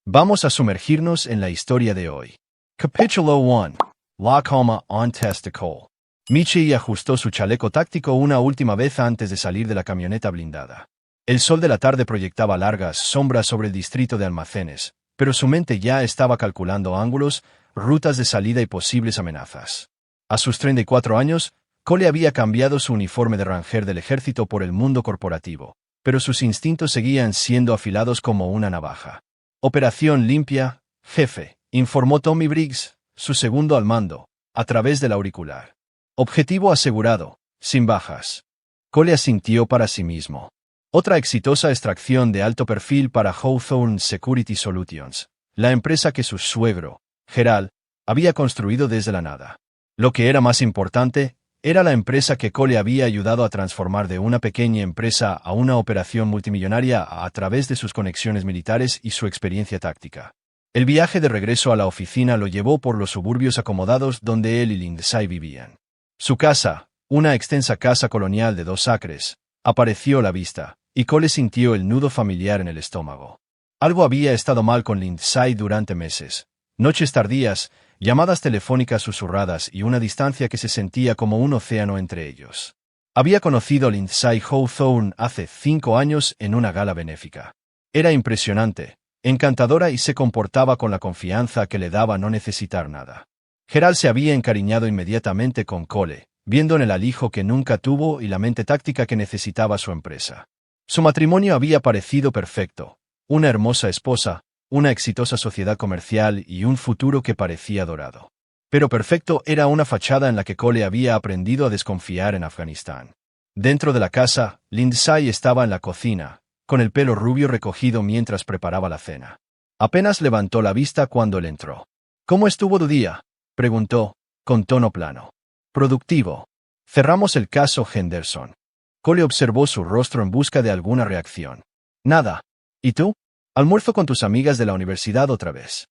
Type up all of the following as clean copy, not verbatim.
Vamos a sumergirnos en la historia de hoy. Capítulo 1. La coma on testicle. Michi ajustó su chaleco táctico una última vez antes de salir de la camioneta blindada. El sol de la tarde proyectaba largas sombras sobre el distrito de almacenes, pero su mente ya estaba calculando ángulos, rutas de salida y posibles amenazas. A sus 34 años, Cole había cambiado su uniforme de ranger del ejército por el mundo corporativo, pero sus instintos seguían siendo afilados como una navaja. Operación limpia, jefe, informó Tommy Briggs, su segundo al mando, a través del auricular. Objetivo asegurado, sin bajas. Cole asintió para sí mismo. Otra exitosa extracción de alto perfil para Hawthorne Security Solutions, la empresa que su suegro, Gerald, había construido desde la nada. Lo que era más importante, era la empresa que Cole había ayudado a transformar de una pequeña empresa a una operación multimillonaria a través de sus conexiones militares y su experiencia táctica. El viaje de regreso a la oficina lo llevó por los suburbios acomodados donde él y Lindsay vivían. Su casa, una extensa casa colonial de 2 acres, apareció a la vista, y Cole sintió el nudo familiar en el estómago. Algo había estado mal con Lindsay durante meses. Noches tardías, llamadas telefónicas susurradas y una distancia que se sentía como un océano entre ellos. Había conocido a Lindsay Hawthorne hace 5 años en una gala benéfica. Era impresionante, encantadora y se comportaba con la confianza que le daba no necesitar nada. Gerald se había encariñado inmediatamente con Cole, viendo en el alijo que nunca tuvo y la mente táctica que necesitaba su empresa. Su matrimonio había parecido perfecto, una hermosa esposa, una exitosa sociedad comercial y un futuro que parecía dorado. Pero perfecto era una fachada en la que Cole había aprendido a desconfiar en Afganistán. Dentro de la casa, Lindsay estaba en la cocina, con el pelo rubio recogido mientras preparaba la cena. Apenas levantó la vista cuando él entró. «¿Cómo estuvo tu día?», preguntó, con tono plano. «Productivo. Cerramos el caso Henderson». Cole observó su rostro en busca de alguna reacción. «Nada. ¿Y tú? Almuerzo con tus amigas de la universidad otra vez».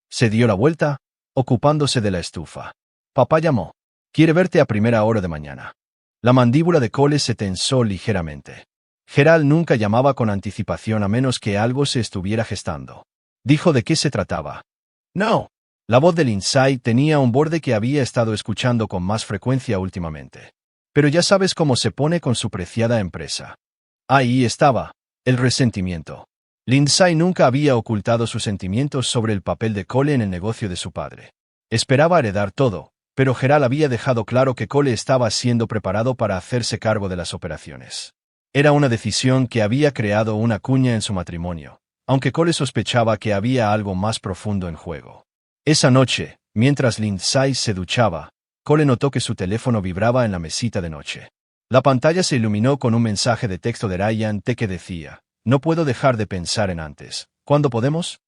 Se dio la vuelta, ocupándose de la estufa. «Papá llamó. Quiere verte a primera hora de mañana». La mandíbula de Cole se tensó ligeramente. Gerald nunca llamaba con anticipación a menos que algo se estuviera gestando. Dijo de qué se trataba. «No». La voz de Lindsay tenía un borde que había estado escuchando con más frecuencia últimamente. «Pero ya sabes cómo se pone con su preciada empresa». Ahí estaba, el resentimiento. Lindsay nunca había ocultado sus sentimientos sobre el papel de Cole en el negocio de su padre. Esperaba heredar todo, pero Gerald había dejado claro que Cole estaba siendo preparado para hacerse cargo de las operaciones. Era una decisión que había creado una cuña en su matrimonio, aunque Cole sospechaba que había algo más profundo en juego. Esa noche, mientras Lindsay se duchaba, Cole notó que su teléfono vibraba en la mesita de noche. La pantalla se iluminó con un mensaje de texto de Ryan T. que decía: «No puedo dejar de pensar en antes. ¿Cuándo podemos?».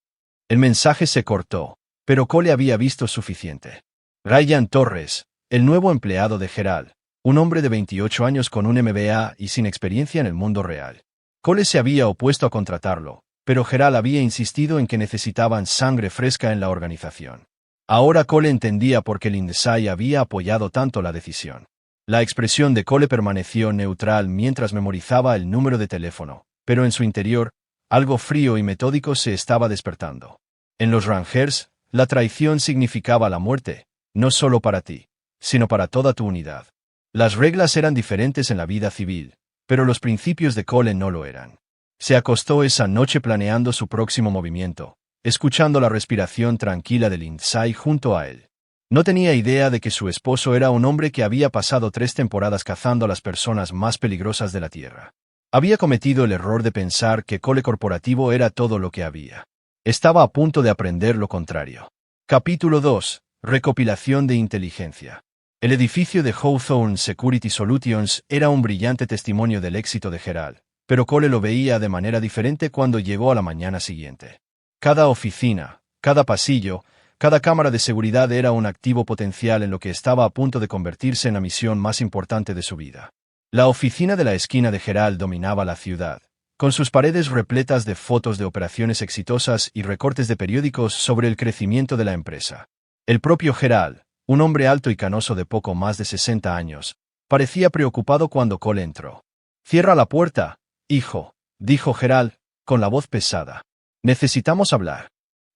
El mensaje se cortó, pero Cole había visto suficiente. Ryan Torres, el nuevo empleado de Gerald, un hombre de 28 años con un MBA y sin experiencia en el mundo real. Cole se había opuesto a contratarlo, pero Gerald había insistido en que necesitaban sangre fresca en la organización. Ahora Cole entendía por qué Lindsay había apoyado tanto la decisión. La expresión de Cole permaneció neutral mientras memorizaba el número de teléfono, pero en su interior, algo frío y metódico se estaba despertando. En los Rangers, la traición significaba la muerte, no solo para ti, sino para toda tu unidad. Las reglas eran diferentes en la vida civil, pero los principios de Cole no lo eran. Se acostó esa noche planeando su próximo movimiento, escuchando la respiración tranquila de Lindsay junto a él. No tenía idea de que su esposo era un hombre que había pasado 3 temporadas cazando a las personas más peligrosas de la Tierra. Había cometido el error de pensar que Cole corporativo era todo lo que había. Estaba a punto de aprender lo contrario. Capítulo 2. Recopilación de inteligencia. El edificio de Hawthorne Security Solutions era un brillante testimonio del éxito de Gerald, pero Cole lo veía de manera diferente cuando llegó a la mañana siguiente. Cada oficina, cada pasillo, cada cámara de seguridad era un activo potencial en lo que estaba a punto de convertirse en la misión más importante de su vida. La oficina de la esquina de Gerald dominaba la ciudad, con sus paredes repletas de fotos de operaciones exitosas y recortes de periódicos sobre el crecimiento de la empresa. El propio Gerald, un hombre alto y canoso de poco más de 60 años, parecía preocupado cuando Cole entró. «Cierra la puerta, hijo», dijo Gerald, con la voz pesada. Necesitamos hablar.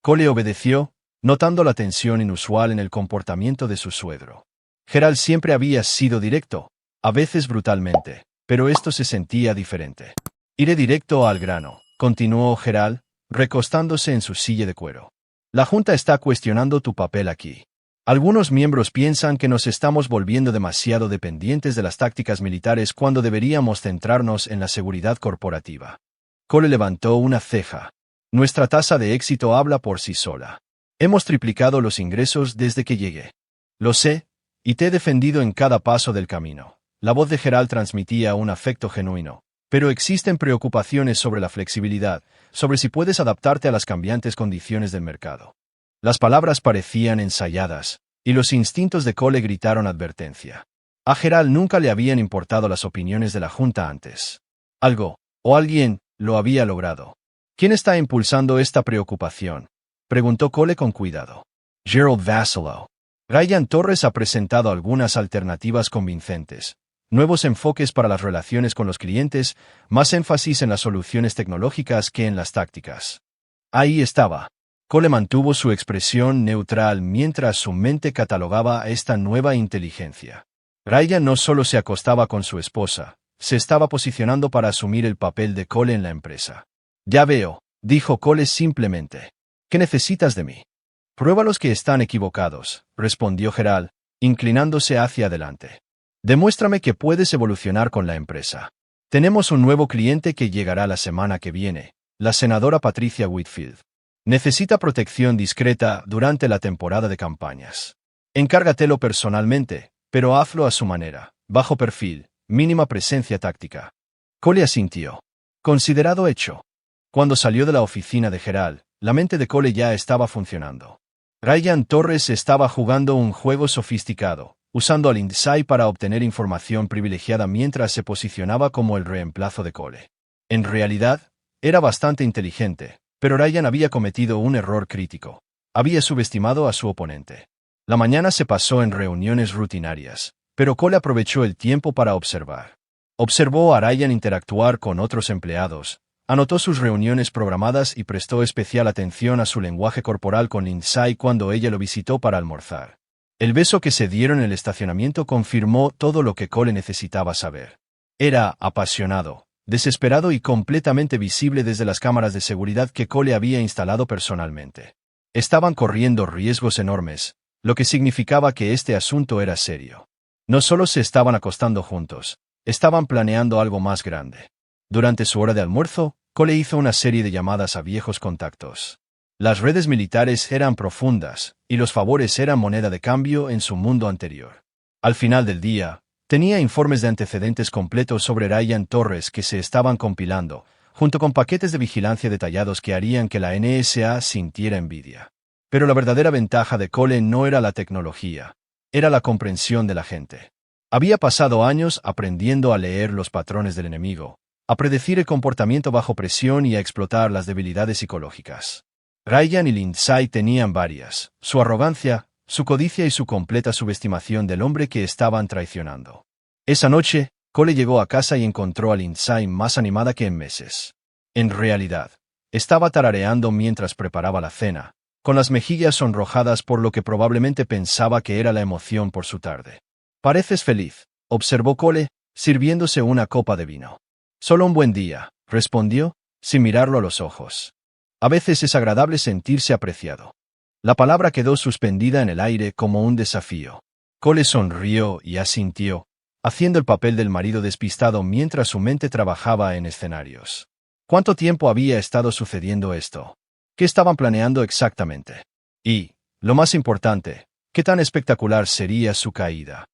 Cole obedeció, notando la tensión inusual en el comportamiento de su suegro. Gerald siempre había sido directo, a veces brutalmente, pero esto se sentía diferente. Iré directo al grano, continuó Gerald, recostándose en su silla de cuero. La Junta está cuestionando tu papel aquí. Algunos miembros piensan que nos estamos volviendo demasiado dependientes de las tácticas militares cuando deberíamos centrarnos en la seguridad corporativa. Cole levantó una ceja. Nuestra tasa de éxito habla por sí sola. Hemos triplicado los ingresos desde que llegué. Lo sé, y te he defendido en cada paso del camino. La voz de Gerald transmitía un afecto genuino. Pero existen preocupaciones sobre la flexibilidad, sobre si puedes adaptarte a las cambiantes condiciones del mercado. Las palabras parecían ensayadas, y los instintos de Cole gritaron advertencia. A Gerald nunca le habían importado las opiniones de la Junta antes. Algo, o alguien, lo había logrado. ¿Quién está impulsando esta preocupación?, preguntó Cole con cuidado. Gerald Vassallo. Ryan Torres ha presentado algunas alternativas convincentes. Nuevos enfoques para las relaciones con los clientes, más énfasis en las soluciones tecnológicas que en las tácticas. Ahí estaba. Cole mantuvo su expresión neutral mientras su mente catalogaba esta nueva inteligencia. Ryan no solo se acostaba con su esposa, se estaba posicionando para asumir el papel de Cole en la empresa. Ya veo, dijo Cole simplemente. ¿Qué necesitas de mí? Pruébalos que están equivocados, respondió Gerald, inclinándose hacia adelante. Demuéstrame que puedes evolucionar con la empresa. Tenemos un nuevo cliente que llegará la semana que viene, la senadora Patricia Whitfield. Necesita protección discreta durante la temporada de campañas. Encárgatelo personalmente, pero hazlo a su manera, bajo perfil, mínima presencia táctica. Cole asintió. Considerado hecho. Cuando salió de la oficina de Gerald, la mente de Cole ya estaba funcionando. Ryan Torres estaba jugando un juego sofisticado, usando al Inside para obtener información privilegiada mientras se posicionaba como el reemplazo de Cole. En realidad, era bastante inteligente, pero Ryan había cometido un error crítico. Había subestimado a su oponente. La mañana se pasó en reuniones rutinarias, pero Cole aprovechó el tiempo para observar. Observó a Ryan interactuar con otros empleados, anotó sus reuniones programadas y prestó especial atención a su lenguaje corporal con Lindsay cuando ella lo visitó para almorzar. El beso que se dieron en el estacionamiento confirmó todo lo que Cole necesitaba saber. Era apasionado, desesperado y completamente visible desde las cámaras de seguridad que Cole había instalado personalmente. Estaban corriendo riesgos enormes, lo que significaba que este asunto era serio. No solo se estaban acostando juntos, estaban planeando algo más grande. Durante su hora de almuerzo, Cole hizo una serie de llamadas a viejos contactos. Las redes militares eran profundas, y los favores eran moneda de cambio en su mundo anterior. Al final del día, tenía informes de antecedentes completos sobre Ryan Torres que se estaban compilando, junto con paquetes de vigilancia detallados que harían que la NSA sintiera envidia. Pero la verdadera ventaja de Cole no era la tecnología, era la comprensión de la gente. Había pasado años aprendiendo a leer los patrones del enemigo, a predecir el comportamiento bajo presión y a explotar las debilidades psicológicas. Ryan y Lindsay tenían varias: su arrogancia, su codicia y su completa subestimación del hombre que estaban traicionando. Esa noche, Cole llegó a casa y encontró a Lindsay más animada que en meses. En realidad, estaba tarareando mientras preparaba la cena, con las mejillas sonrojadas por lo que probablemente pensaba que era la emoción por su tarde. «Pareces feliz», observó Cole, sirviéndose una copa de vino. «Solo un buen día», respondió, sin mirarlo a los ojos. A veces es agradable sentirse apreciado. La palabra quedó suspendida en el aire como un desafío. Cole sonrió y asintió, haciendo el papel del marido despistado mientras su mente trabajaba en escenarios. ¿Cuánto tiempo había estado sucediendo esto? ¿Qué estaban planeando exactamente? Y, lo más importante, ¿qué tan espectacular sería su caída?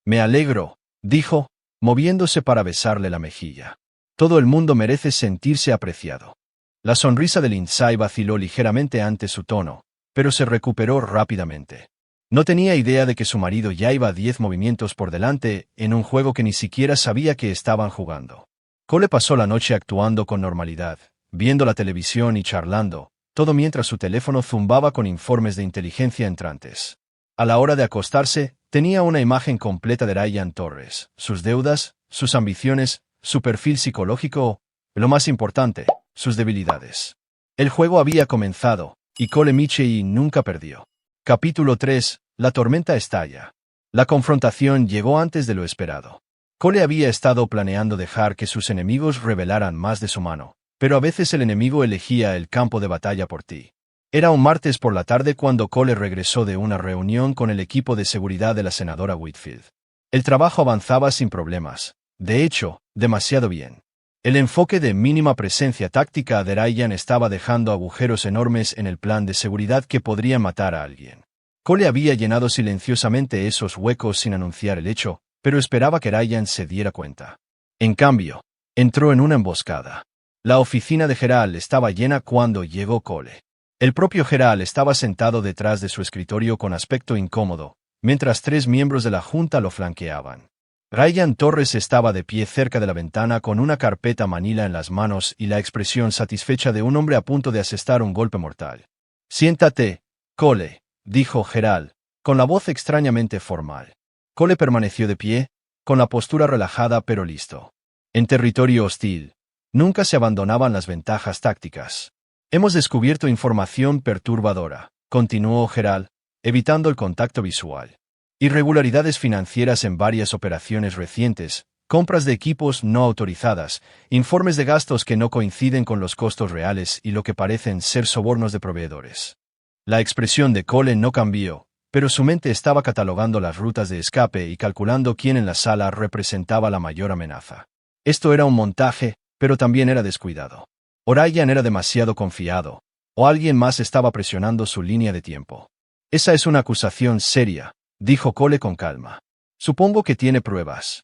«Me alegro», dijo, moviéndose para besarle la mejilla. «Todo el mundo merece sentirse apreciado». La sonrisa de Lindsay vaciló ligeramente ante su tono, pero se recuperó rápidamente. No tenía idea de que su marido ya iba 10 movimientos por delante en un juego que ni siquiera sabía que estaban jugando. Cole pasó la noche actuando con normalidad, viendo la televisión y charlando, todo mientras su teléfono zumbaba con informes de inteligencia entrantes. A la hora de acostarse, tenía una imagen completa de Ryan Torres, sus deudas, sus ambiciones, su perfil psicológico, lo más importante, sus debilidades. El juego había comenzado, y Cole Michei nunca perdió. Capítulo 3. La tormenta estalla. La confrontación llegó antes de lo esperado. Cole había estado planeando dejar que sus enemigos revelaran más de su mano, pero a veces el enemigo elegía el campo de batalla por ti. Era un martes por la tarde cuando Cole regresó de una reunión con el equipo de seguridad de la senadora Whitfield. El trabajo avanzaba sin problemas. De hecho, demasiado bien. El enfoque de mínima presencia táctica de Ryan estaba dejando agujeros enormes en el plan de seguridad que podrían matar a alguien. Cole había llenado silenciosamente esos huecos sin anunciar el hecho, pero esperaba que Ryan se diera cuenta. En cambio, entró en una emboscada. La oficina de Gerald estaba llena cuando llegó Cole. El propio Gerald estaba sentado detrás de su escritorio con aspecto incómodo, mientras 3 miembros de la junta lo flanqueaban. Ryan Torres estaba de pie cerca de la ventana con una carpeta manila en las manos y la expresión satisfecha de un hombre a punto de asestar un golpe mortal. «Siéntate, Cole», dijo Gerald, con la voz extrañamente formal. Cole permaneció de pie, con la postura relajada pero listo. En territorio hostil, nunca se abandonaban las ventajas tácticas. «Hemos descubierto información perturbadora», continuó Gerald, evitando el contacto visual. «Irregularidades financieras en varias operaciones recientes, compras de equipos no autorizadas, informes de gastos que no coinciden con los costos reales y lo que parecen ser sobornos de proveedores». La expresión de Cole no cambió, pero su mente estaba catalogando las rutas de escape y calculando quién en la sala representaba la mayor amenaza. Esto era un montaje, pero también era descuidado. Ryan era demasiado confiado, o alguien más estaba presionando su línea de tiempo. «Esa es una acusación seria», dijo Cole con calma. «Supongo que tiene pruebas».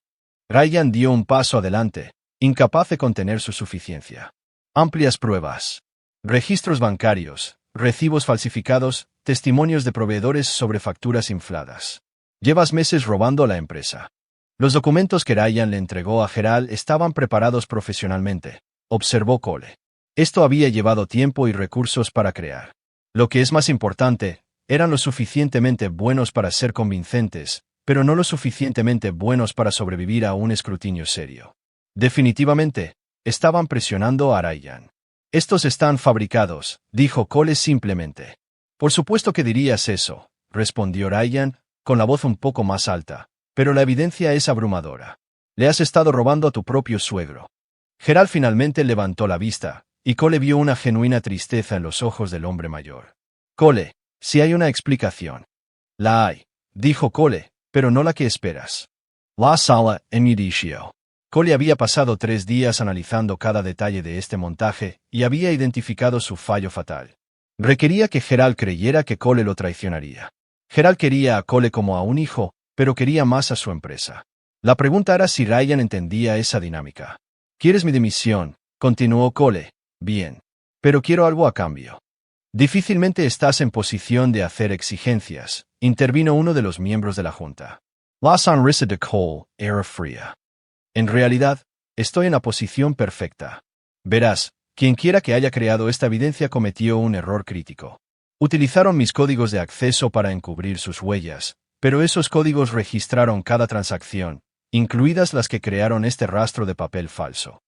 Ryan dio un paso adelante, incapaz de contener su suficiencia. «Amplias pruebas. Registros bancarios, recibos falsificados, testimonios de proveedores sobre facturas infladas. Llevas meses robando a la empresa». Los documentos que Ryan le entregó a Gerald estaban preparados profesionalmente, observó Cole. Esto había llevado tiempo y recursos para crear. Lo que es más importante, eran lo suficientemente buenos para ser convincentes, pero no lo suficientemente buenos para sobrevivir a un escrutinio serio. Definitivamente, estaban presionando a Ryan. «Estos están fabricados», dijo Cole simplemente. «Por supuesto que dirías eso», respondió Ryan, con la voz un poco más alta, «pero la evidencia es abrumadora. Le has estado robando a tu propio suegro». Gerald finalmente levantó la vista, y Cole vio una genuina tristeza en los ojos del hombre mayor. «Cole, si hay una explicación». «La hay», dijo Cole, «pero no la que esperas». La sala en inicio. Cole había pasado 3 días analizando cada detalle de este montaje y había identificado su fallo fatal. Requería que Gerald creyera que Cole lo traicionaría. Gerald quería a Cole como a un hijo, pero quería más a su empresa. La pregunta era si Ryan entendía esa dinámica. «¿Quieres mi dimisión?», continuó Cole. «Bien. Pero quiero algo a cambio». «Difícilmente estás en posición de hacer exigencias», intervino uno de los miembros de la junta. La sonrisa de Cole era fría. «En realidad, estoy en la posición perfecta. Verás, quienquiera que haya creado esta evidencia cometió un error crítico. Utilizaron mis códigos de acceso para encubrir sus huellas, pero esos códigos registraron cada transacción, incluidas las que crearon este rastro de papel falso».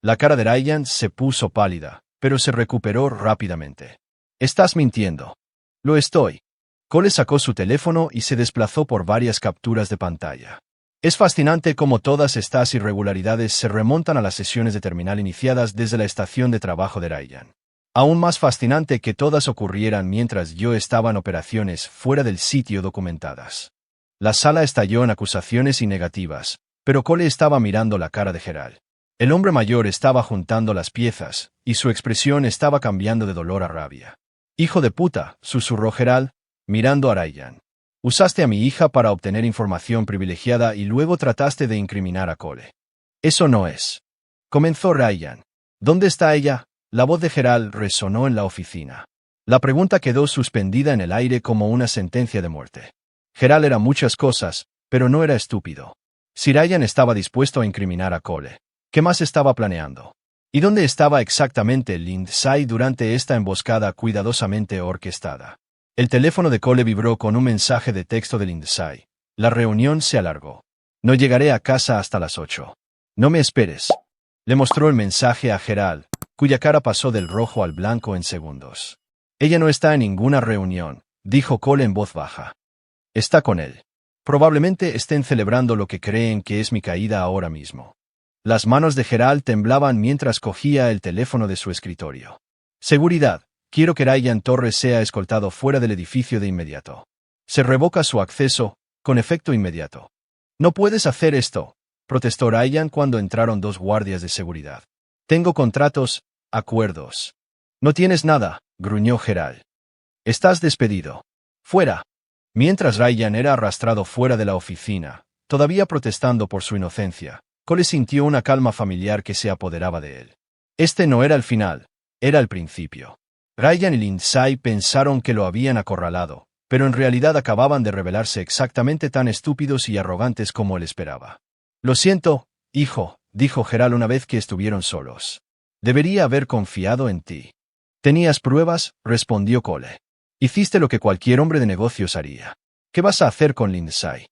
La cara de Ryan se puso pálida, pero se recuperó rápidamente. «Estás mintiendo». «Lo estoy». Cole sacó su teléfono y se desplazó por varias capturas de pantalla. Es fascinante cómo todas estas irregularidades se remontan a las sesiones de terminal iniciadas desde la estación de trabajo de Ryan. Aún más fascinante que todas ocurrieran mientras yo estaba en operaciones fuera del sitio documentadas. La sala estalló en acusaciones y negativas, pero Cole estaba mirando la cara de Gerald. El hombre mayor estaba juntando las piezas, y su expresión estaba cambiando de dolor a rabia. «Hijo de puta», susurró Gerald, mirando a Ryan. «Usaste a mi hija para obtener información privilegiada y luego trataste de incriminar a Cole». «Eso no es». Comenzó Ryan. «¿Dónde está ella?». La voz de Gerald resonó en la oficina. La pregunta quedó suspendida en el aire como una sentencia de muerte. Gerald era muchas cosas, pero no era estúpido. Si Ryan estaba dispuesto a incriminar a Cole, ¿qué más estaba planeando? ¿Y dónde estaba exactamente Lindsay durante esta emboscada cuidadosamente orquestada? El teléfono de Cole vibró con un mensaje de texto de Lindsay. La reunión se alargó. «No llegaré a casa hasta las 8. No me esperes». Le mostró el mensaje a Gerald, cuya cara pasó del rojo al blanco en segundos. Ella no está en ninguna reunión, dijo Cole en voz baja. Está con él. Probablemente estén celebrando lo que creen que es mi caída ahora mismo. Las manos de Gerald temblaban mientras cogía el teléfono de su escritorio. Seguridad. Quiero que Ryan Torres sea escoltado fuera del edificio de inmediato. Se revoca su acceso, con efecto inmediato. No puedes hacer esto, protestó Ryan cuando entraron dos guardias de seguridad. Tengo contratos, acuerdos. No tienes nada, gruñó Gerald. Estás despedido. Fuera. Mientras Ryan era arrastrado fuera de la oficina, todavía protestando por su inocencia, Cole sintió una calma familiar que se apoderaba de él. Este no era el final, era el principio. Ryan y Lindsay pensaron que lo habían acorralado, pero en realidad acababan de revelarse exactamente tan estúpidos y arrogantes como él esperaba. Lo siento, hijo, dijo Gerald una vez que estuvieron solos. Debería haber confiado en ti. ¿Tenías pruebas?, respondió Cole. Hiciste lo que cualquier hombre de negocios haría. ¿Qué vas a hacer con Lindsay?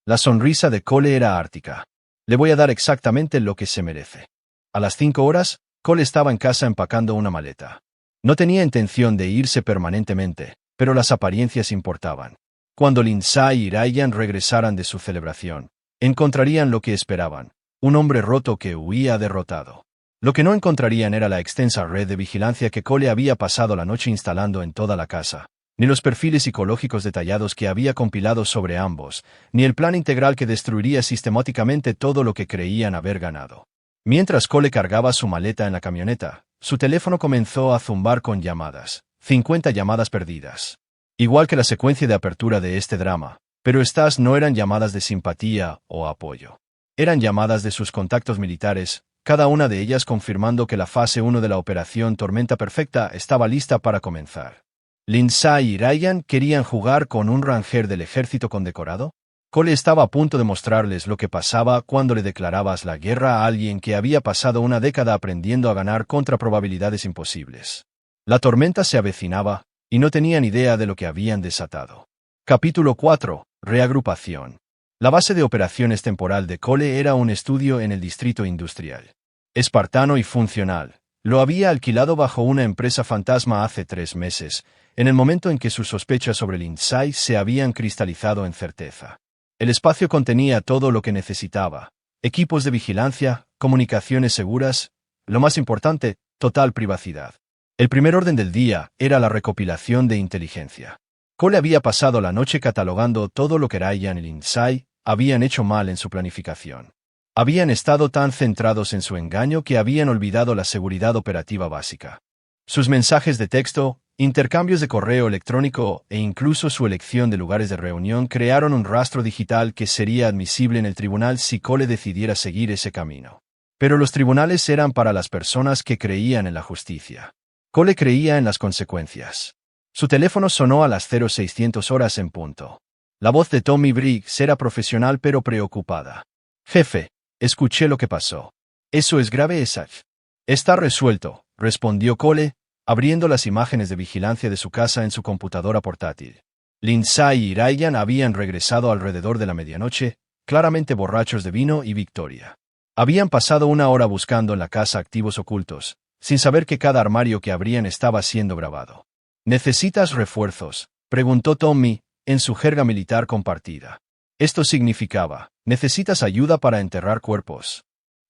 La sonrisa de Cole era ártica. Le voy a dar exactamente lo que se merece. A las 5 horas, Cole estaba en casa empacando una maleta. No tenía intención de irse permanentemente, pero las apariencias importaban. Cuando Lindsay y Ryan regresaran de su celebración, encontrarían lo que esperaban, un hombre roto que huía derrotado. Lo que no encontrarían era la extensa red de vigilancia que Cole había pasado la noche instalando en toda la casa, ni los perfiles psicológicos detallados que había compilado sobre ambos, ni el plan integral que destruiría sistemáticamente todo lo que creían haber ganado. Mientras Cole cargaba su maleta en la camioneta, su teléfono comenzó a zumbar con llamadas, 50 llamadas perdidas. Igual que la secuencia de apertura de este drama, pero estas no eran llamadas de simpatía o apoyo. Eran llamadas de sus contactos militares, cada una de ellas confirmando que la fase 1 de la operación Tormenta Perfecta estaba lista para comenzar. ¿Lindsay y Ryan querían jugar con un ranger del ejército condecorado? Cole estaba a punto de mostrarles lo que pasaba cuando le declarabas la guerra a alguien que había pasado una década aprendiendo a ganar contra probabilidades imposibles. La tormenta se avecinaba, y no tenían idea de lo que habían desatado. Capítulo 4. Reagrupación. La base de operaciones temporal de Cole era un estudio en el distrito industrial. Espartano y funcional. Lo había alquilado bajo una empresa fantasma hace 3 meses, en el momento en que sus sospechas sobre Lindsay se habían cristalizado en certeza. El espacio contenía todo lo que necesitaba: equipos de vigilancia, comunicaciones seguras, lo más importante, total privacidad. El primer orden del día era la recopilación de inteligencia. Cole había pasado la noche catalogando todo lo que Ryan y Lindsay habían hecho mal en su planificación. Habían estado tan centrados en su engaño que habían olvidado la seguridad operativa básica. Sus mensajes de texto, intercambios de correo electrónico e incluso su elección de lugares de reunión crearon un rastro digital que sería admisible en el tribunal si Cole decidiera seguir ese camino. Pero los tribunales eran para las personas que creían en la justicia. Cole creía en las consecuencias. Su teléfono sonó a las 0600 horas en punto. La voz de Tommy Briggs era profesional pero preocupada. «Jefe, escuché lo que pasó. ¿Eso es grave, Esaf?» «Está resuelto», respondió Cole, abriendo las imágenes de vigilancia de su casa en su computadora portátil. Lindsay y Ryan habían regresado alrededor de la medianoche, claramente borrachos de vino y victoria. Habían pasado 1 hora buscando en la casa activos ocultos, sin saber que cada armario que abrían estaba siendo grabado. «¿Necesitas refuerzos?», preguntó Tommy, en su jerga militar compartida. Esto significaba: «¿Necesitas ayuda para enterrar cuerpos?».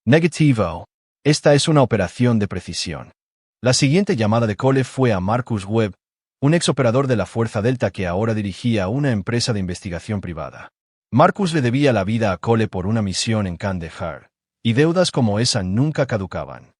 Negativo. Esta es una operación de precisión. La siguiente llamada de Cole fue a Marcus Webb, un exoperador de la Fuerza Delta que ahora dirigía una empresa de investigación privada. Marcus le debía la vida a Cole por una misión en Kandahar, y deudas como esa nunca caducaban.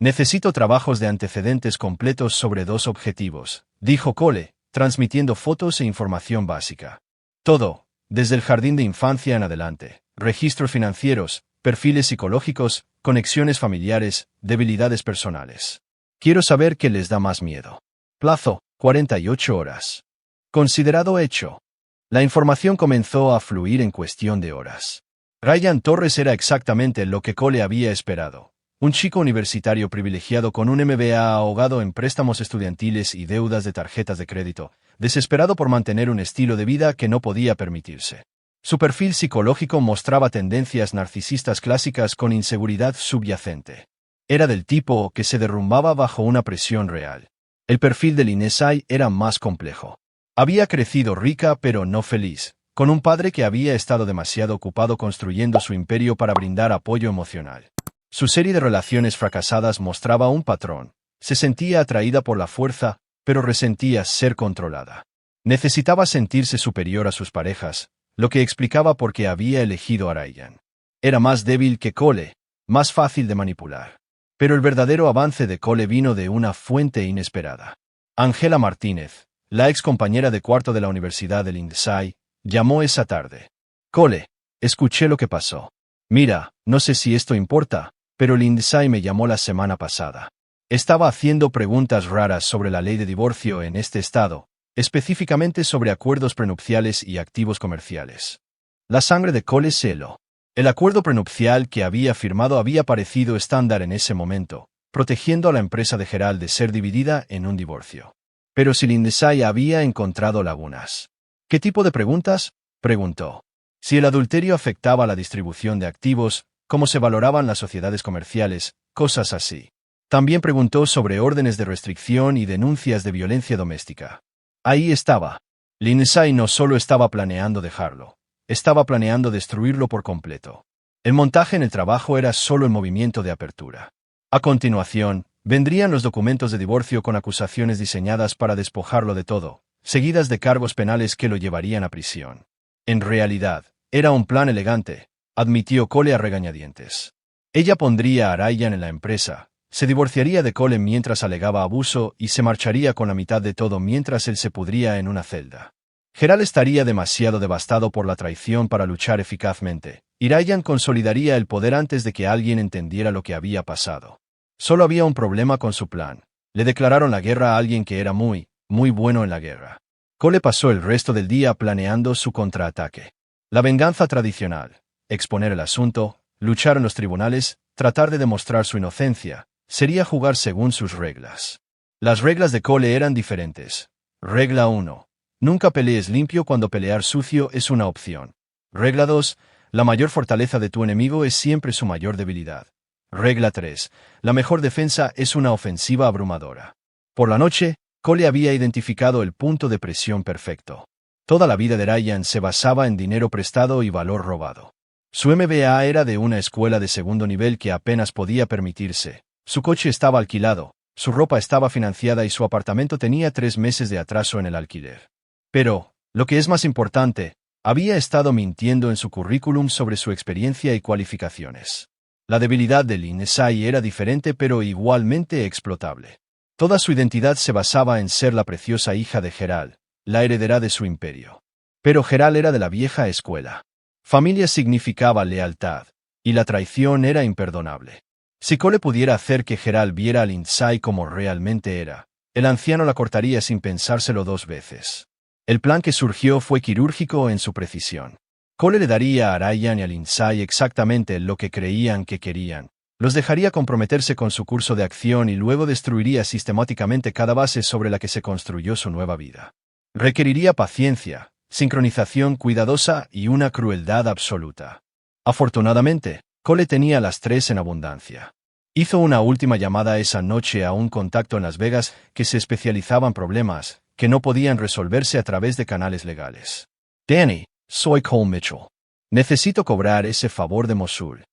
«Necesito trabajos de antecedentes completos sobre 2 objetivos», dijo Cole, transmitiendo fotos e información básica. Todo, desde el jardín de infancia en adelante: registros financieros, perfiles psicológicos, conexiones familiares, debilidades personales. Quiero saber qué les da más miedo. Plazo: 48 horas. Considerado hecho. La información comenzó a fluir en cuestión de horas. Ryan Torres era exactamente lo que Cole había esperado. Un chico universitario privilegiado con un MBA ahogado en préstamos estudiantiles y deudas de tarjetas de crédito, desesperado por mantener un estilo de vida que no podía permitirse. Su perfil psicológico mostraba tendencias narcisistas clásicas con inseguridad subyacente. Era del tipo que se derrumbaba bajo una presión real. El perfil de Lindsay era más complejo. Había crecido rica pero no feliz, con un padre que había estado demasiado ocupado construyendo su imperio para brindar apoyo emocional. Su serie de relaciones fracasadas mostraba un patrón. Se sentía atraída por la fuerza, pero resentía ser controlada. Necesitaba sentirse superior a sus parejas, lo que explicaba por qué había elegido a Ryan. Era más débil que Cole, más fácil de manipular. Pero el verdadero avance de Cole vino de una fuente inesperada. Angela Martínez, la ex compañera de cuarto de la Universidad de Lindsay, llamó esa tarde. Cole, escuché lo que pasó. Mira, no sé si esto importa, pero Lindsay me llamó la semana pasada. Estaba haciendo preguntas raras sobre la ley de divorcio en este estado, específicamente sobre acuerdos prenupciales y activos comerciales. La sangre de Cole se heló. El acuerdo prenupcial que había firmado había parecido estándar en ese momento, protegiendo a la empresa de Gerald de ser dividida en un divorcio. Pero si Lindsay había encontrado lagunas. ¿Qué tipo de preguntas? Preguntó. Si el adulterio afectaba la distribución de activos, cómo se valoraban las sociedades comerciales, cosas así. También preguntó sobre órdenes de restricción y denuncias de violencia doméstica. Ahí estaba. Lindsay no solo estaba planeando dejarlo, estaba planeando destruirlo por completo. El montaje en el trabajo era solo el movimiento de apertura. A continuación, vendrían los documentos de divorcio con acusaciones diseñadas para despojarlo de todo, seguidas de cargos penales que lo llevarían a prisión. En realidad, era un plan elegante, admitió Cole a regañadientes. Ella pondría a Ryan en la empresa, se divorciaría de Cole mientras alegaba abuso y se marcharía con la mitad de todo mientras él se pudría en una celda. Gerald estaría demasiado devastado por la traición para luchar eficazmente, y Ryan consolidaría el poder antes de que alguien entendiera lo que había pasado. Solo había un problema con su plan. Le declararon la guerra a alguien que era muy bueno en la guerra. Cole pasó el resto del día planeando su contraataque. La venganza tradicional, exponer el asunto, luchar en los tribunales, tratar de demostrar su inocencia, sería jugar según sus reglas. Las reglas de Cole eran diferentes. Regla 1. Nunca pelees limpio cuando pelear sucio es una opción. Regla 2. La mayor fortaleza de tu enemigo es siempre su mayor debilidad. Regla 3. La mejor defensa es una ofensiva abrumadora. Por la noche, Cole había identificado el punto de presión perfecto. Toda la vida de Ryan se basaba en dinero prestado y valor robado. Su MBA era de una escuela de segundo nivel que apenas podía permitirse. Su coche estaba alquilado, su ropa estaba financiada y su apartamento tenía 3 meses de atraso en el alquiler. Pero, lo que es más importante, había estado mintiendo en su currículum sobre su experiencia y cualificaciones. La debilidad de Lindsay era diferente pero igualmente explotable. Toda su identidad se basaba en ser la preciosa hija de Gerald, la heredera de su imperio. Pero Gerald era de la vieja escuela. Familia significaba lealtad, y la traición era imperdonable. Si Cole pudiera hacer que Gerald viera a Lindsay como realmente era, el anciano la cortaría sin pensárselo 2 veces. El plan que surgió fue quirúrgico en su precisión. Cole le daría a Ryan y a Lindsay exactamente lo que creían que querían. Los dejaría comprometerse con su curso de acción y luego destruiría sistemáticamente cada base sobre la que se construyó su nueva vida. Requeriría paciencia, sincronización cuidadosa y una crueldad absoluta. Afortunadamente, Cole tenía las 3 en abundancia. Hizo una última llamada esa noche a un contacto en Las Vegas que se especializaba en problemas que no podían resolverse a través de canales legales. Danny, soy Cole Mitchell. Necesito cobrar ese favor de Mosul.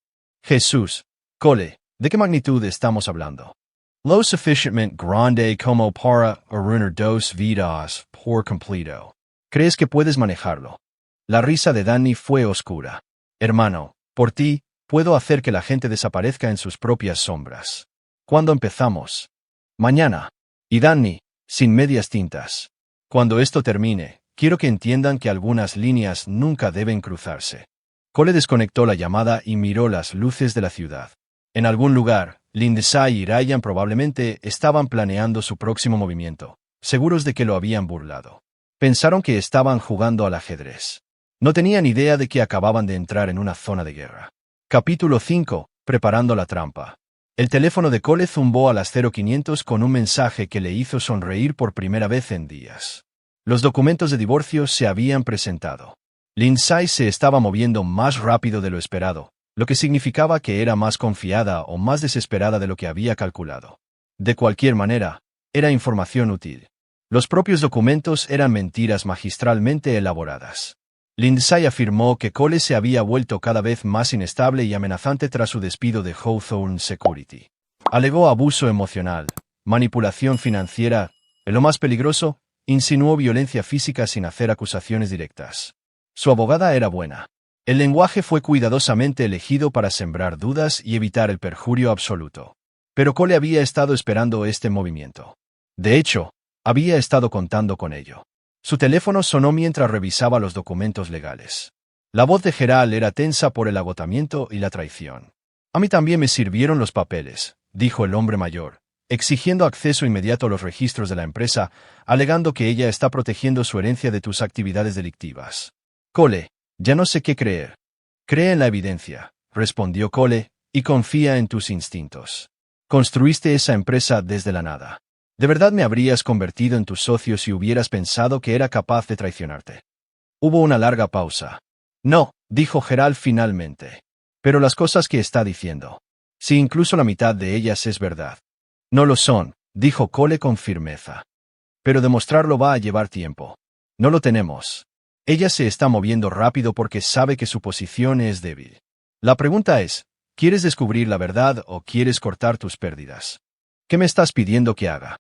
Jesús. Cole, ¿de qué magnitud estamos hablando? Lo suficientemente grande como para arruinar 2 vidas por completo. ¿Crees que puedes manejarlo? La risa de Danny fue oscura. Hermano, por ti, puedo hacer que la gente desaparezca en sus propias sombras. ¿Cuándo empezamos? Mañana. Y Danny, sin medias tintas. Cuando esto termine, quiero que entiendan que algunas líneas nunca deben cruzarse. Cole desconectó la llamada y miró las luces de la ciudad. En algún lugar, Lindsay y Ryan probablemente estaban planeando su próximo movimiento, seguros de que lo habían burlado. Pensaron que estaban jugando al ajedrez. No tenían idea de que acababan de entrar en una zona de guerra. Capítulo 5. Preparando la trampa. El teléfono de Cole zumbó a las 0500 con un mensaje que le hizo sonreír por primera vez en días. Los documentos de divorcio se habían presentado. Lindsay se estaba moviendo más rápido de lo esperado, lo que significaba que era más confiada o más desesperada de lo que había calculado. De cualquier manera, era información útil. Los propios documentos eran mentiras magistralmente elaboradas. Lindsay afirmó que Cole se había vuelto cada vez más inestable y amenazante tras su despido de Hawthorne Security. Alegó abuso emocional, manipulación financiera, y lo más peligroso, insinuó violencia física sin hacer acusaciones directas. Su abogada era buena. El lenguaje fue cuidadosamente elegido para sembrar dudas y evitar el perjurio absoluto. Pero Cole había estado esperando este movimiento. De hecho, había estado contando con ello. Su teléfono sonó mientras revisaba los documentos legales. La voz de Gerald era tensa por el agotamiento y la traición. A mí también me sirvieron los papeles, dijo el hombre mayor, exigiendo acceso inmediato a los registros de la empresa, alegando que ella está protegiendo su herencia de tus actividades delictivas. Cole, ya no sé qué creer. Cree en la evidencia, respondió Cole, y confía en tus instintos. Construiste esa empresa desde la nada. ¿De verdad me habrías convertido en tu socio si hubieras pensado que era capaz de traicionarte? Hubo una larga pausa. No, dijo Gerald finalmente. Pero las cosas que está diciendo. Si incluso la mitad de ellas es verdad. No lo son, dijo Cole con firmeza. Pero demostrarlo va a llevar tiempo. No lo tenemos. Ella se está moviendo rápido porque sabe que su posición es débil. La pregunta es, ¿quieres descubrir la verdad o quieres cortar tus pérdidas? ¿Qué me estás pidiendo que haga?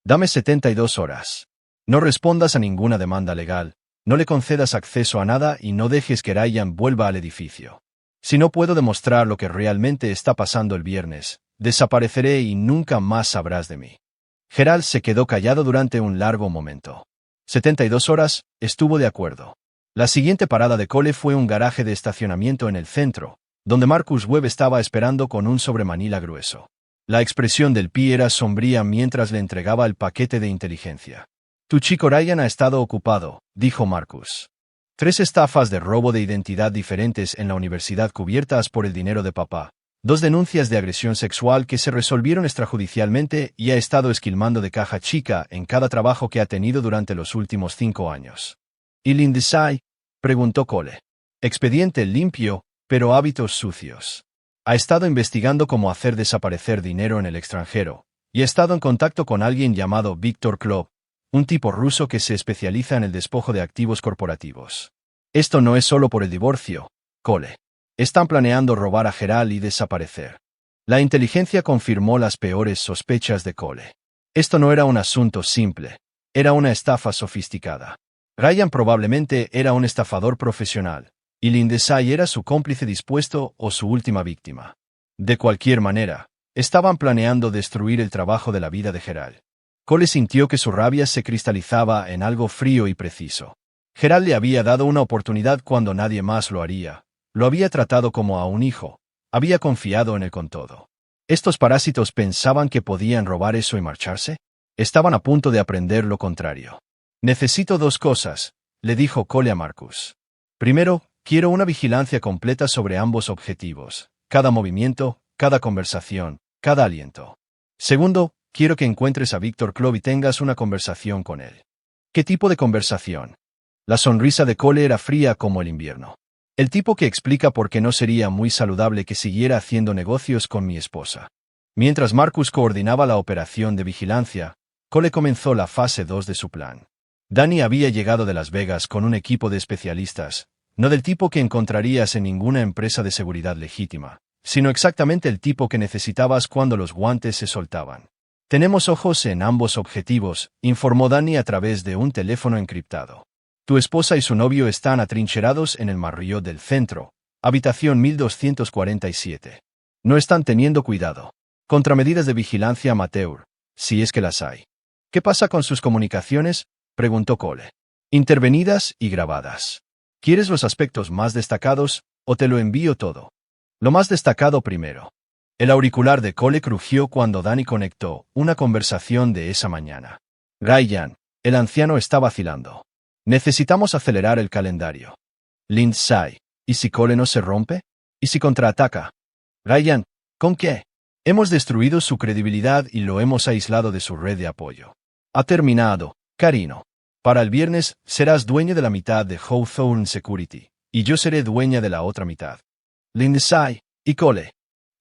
Dame 72 horas. No respondas a ninguna demanda legal, no le concedas acceso a nada y no dejes que Ryan vuelva al edificio. Si no puedo demostrar lo que realmente está pasando el viernes, desapareceré y nunca más sabrás de mí. Gerald se quedó callado durante un largo momento. 72 horas, estuvo de acuerdo. La siguiente parada de Cole fue un garaje de estacionamiento en el centro, donde Marcus Webb estaba esperando con un sobremanila grueso. La expresión del Pi era sombría mientras le entregaba el paquete de inteligencia. Tu chico Ryan ha estado ocupado, dijo Marcus. 3 estafas de robo de identidad diferentes en la universidad cubiertas por el dinero de papá. 2 denuncias de agresión sexual que se resolvieron extrajudicialmente y ha estado esquilmando de caja chica en cada trabajo que ha tenido durante los últimos 5 años. ¿Y Lindsay? Preguntó Cole. Expediente limpio, pero hábitos sucios. Ha estado investigando cómo hacer desaparecer dinero en el extranjero, y ha estado en contacto con alguien llamado Víctor Klop, un tipo ruso que se especializa en el despojo de activos corporativos. Esto no es solo por el divorcio, Cole. Están planeando robar a Gerald y desaparecer. La inteligencia confirmó las peores sospechas de Cole. Esto no era un asunto simple, era una estafa sofisticada. Ryan probablemente era un estafador profesional, y Lindsay era su cómplice dispuesto o su última víctima. De cualquier manera, estaban planeando destruir el trabajo de la vida de Gerald. Cole sintió que su rabia se cristalizaba en algo frío y preciso. Gerald le había dado una oportunidad cuando nadie más lo haría. Lo había tratado como a un hijo. Había confiado en él con todo. ¿Estos parásitos pensaban que podían robar eso y marcharse? Estaban a punto de aprender lo contrario. Necesito 2 cosas, le dijo Cole a Marcus. Primero, quiero una vigilancia completa sobre ambos objetivos, cada movimiento, cada conversación, cada aliento. Segundo, quiero que encuentres a Víctor Klop y tengas una conversación con él. ¿Qué tipo de conversación? La sonrisa de Cole era fría como el invierno. El tipo que explica por qué no sería muy saludable que siguiera haciendo negocios con mi esposa. Mientras Marcus coordinaba la operación de vigilancia, Cole comenzó la fase 2 de su plan. Danny había llegado de Las Vegas con un equipo de especialistas, no del tipo que encontrarías en ninguna empresa de seguridad legítima, sino exactamente el tipo que necesitabas cuando los guantes se soltaban. Tenemos ojos en ambos objetivos, informó Danny a través de un teléfono encriptado. Tu esposa y su novio están atrincherados en el Marriott del centro, habitación 1247. No están teniendo cuidado. Contramedidas de vigilancia amateur, si es que las hay. ¿Qué pasa con sus comunicaciones?, preguntó Cole. Intervenidas y grabadas. ¿Quieres los aspectos más destacados, o te lo envío todo? Lo más destacado primero. El auricular de Cole crujió cuando Danny conectó una conversación de esa mañana. Ryan, el anciano está vacilando. Necesitamos acelerar el calendario. Lindsay, ¿y si Cole no se rompe? ¿Y si contraataca? Ryan, ¿con qué? Hemos destruido su credibilidad y lo hemos aislado de su red de apoyo. Ha terminado, Carino. Para el viernes serás dueño de la mitad de Hawthorne Security, y yo seré dueña de la otra mitad. Lindsay y Cole.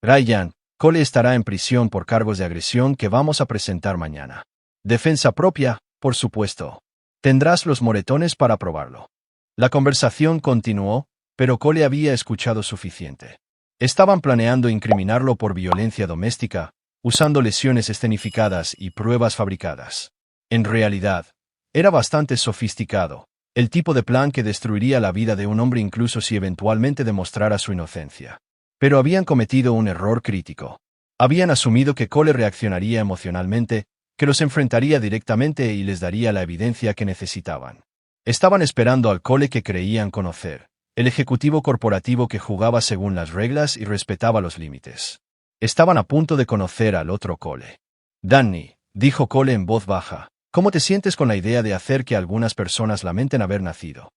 Ryan, Cole estará en prisión por cargos de agresión que vamos a presentar mañana. Defensa propia, por supuesto. Tendrás los moretones para probarlo. La conversación continuó, pero Cole había escuchado suficiente. Estaban planeando incriminarlo por violencia doméstica, usando lesiones escenificadas y pruebas fabricadas. En realidad, era bastante sofisticado, el tipo de plan que destruiría la vida de un hombre incluso si eventualmente demostrara su inocencia. Pero habían cometido un error crítico. Habían asumido que Cole reaccionaría emocionalmente, que los enfrentaría directamente y les daría la evidencia que necesitaban. Estaban esperando al Cole que creían conocer, el ejecutivo corporativo que jugaba según las reglas y respetaba los límites. Estaban a punto de conocer al otro Cole. Danny, dijo Cole en voz baja, ¿cómo te sientes con la idea de hacer que algunas personas lamenten haber nacido?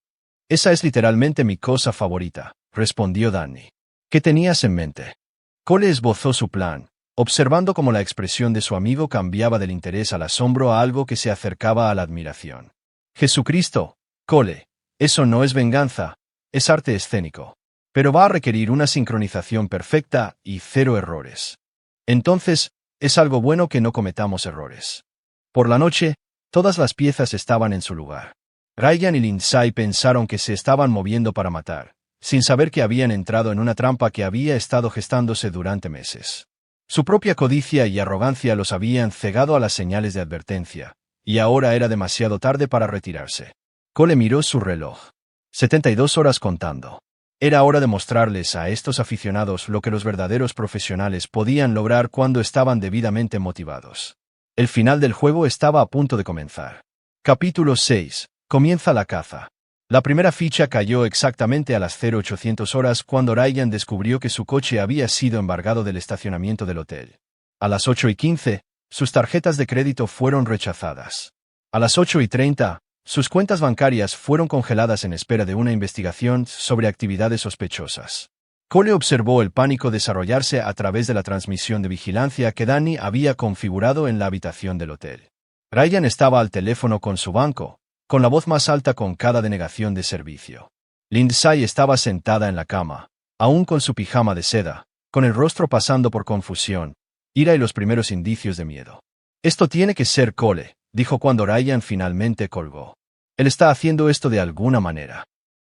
Esa es literalmente mi cosa favorita, respondió Danny. ¿Qué tenías en mente? Cole esbozó su plan, observando cómo la expresión de su amigo cambiaba del interés al asombro a algo que se acercaba a la admiración. Jesucristo, Cole, eso no es venganza, es arte escénico. Pero va a requerir una sincronización perfecta y 0 errores. Entonces, es algo bueno que no cometamos errores. Por la noche, todas las piezas estaban en su lugar. Ryan y Lindsay pensaron que se estaban moviendo para matar, sin saber que habían entrado en una trampa que había estado gestándose durante meses. Su propia codicia y arrogancia los habían cegado a las señales de advertencia, y ahora era demasiado tarde para retirarse. Cole miró su reloj. 72 horas contando. Era hora de mostrarles a estos aficionados lo que los verdaderos profesionales podían lograr cuando estaban debidamente motivados. El final del juego estaba a punto de comenzar. Capítulo 6. Comienza la caza. La primera ficha cayó exactamente a las 0800 horas cuando Ryan descubrió que su coche había sido embargado del estacionamiento del hotel. A las 8:15, sus tarjetas de crédito fueron rechazadas. A las 8:30, sus cuentas bancarias fueron congeladas en espera de una investigación sobre actividades sospechosas. Cole observó el pánico desarrollarse a través de la transmisión de vigilancia que Danny había configurado en la habitación del hotel. Ryan estaba al teléfono con su banco, con la voz más alta con cada denegación de servicio. Lindsay estaba sentada en la cama, aún con su pijama de seda, con el rostro pasando por confusión, ira y los primeros indicios de miedo. Esto tiene que ser Cole, dijo cuando Ryan finalmente colgó. Él está haciendo esto de alguna manera.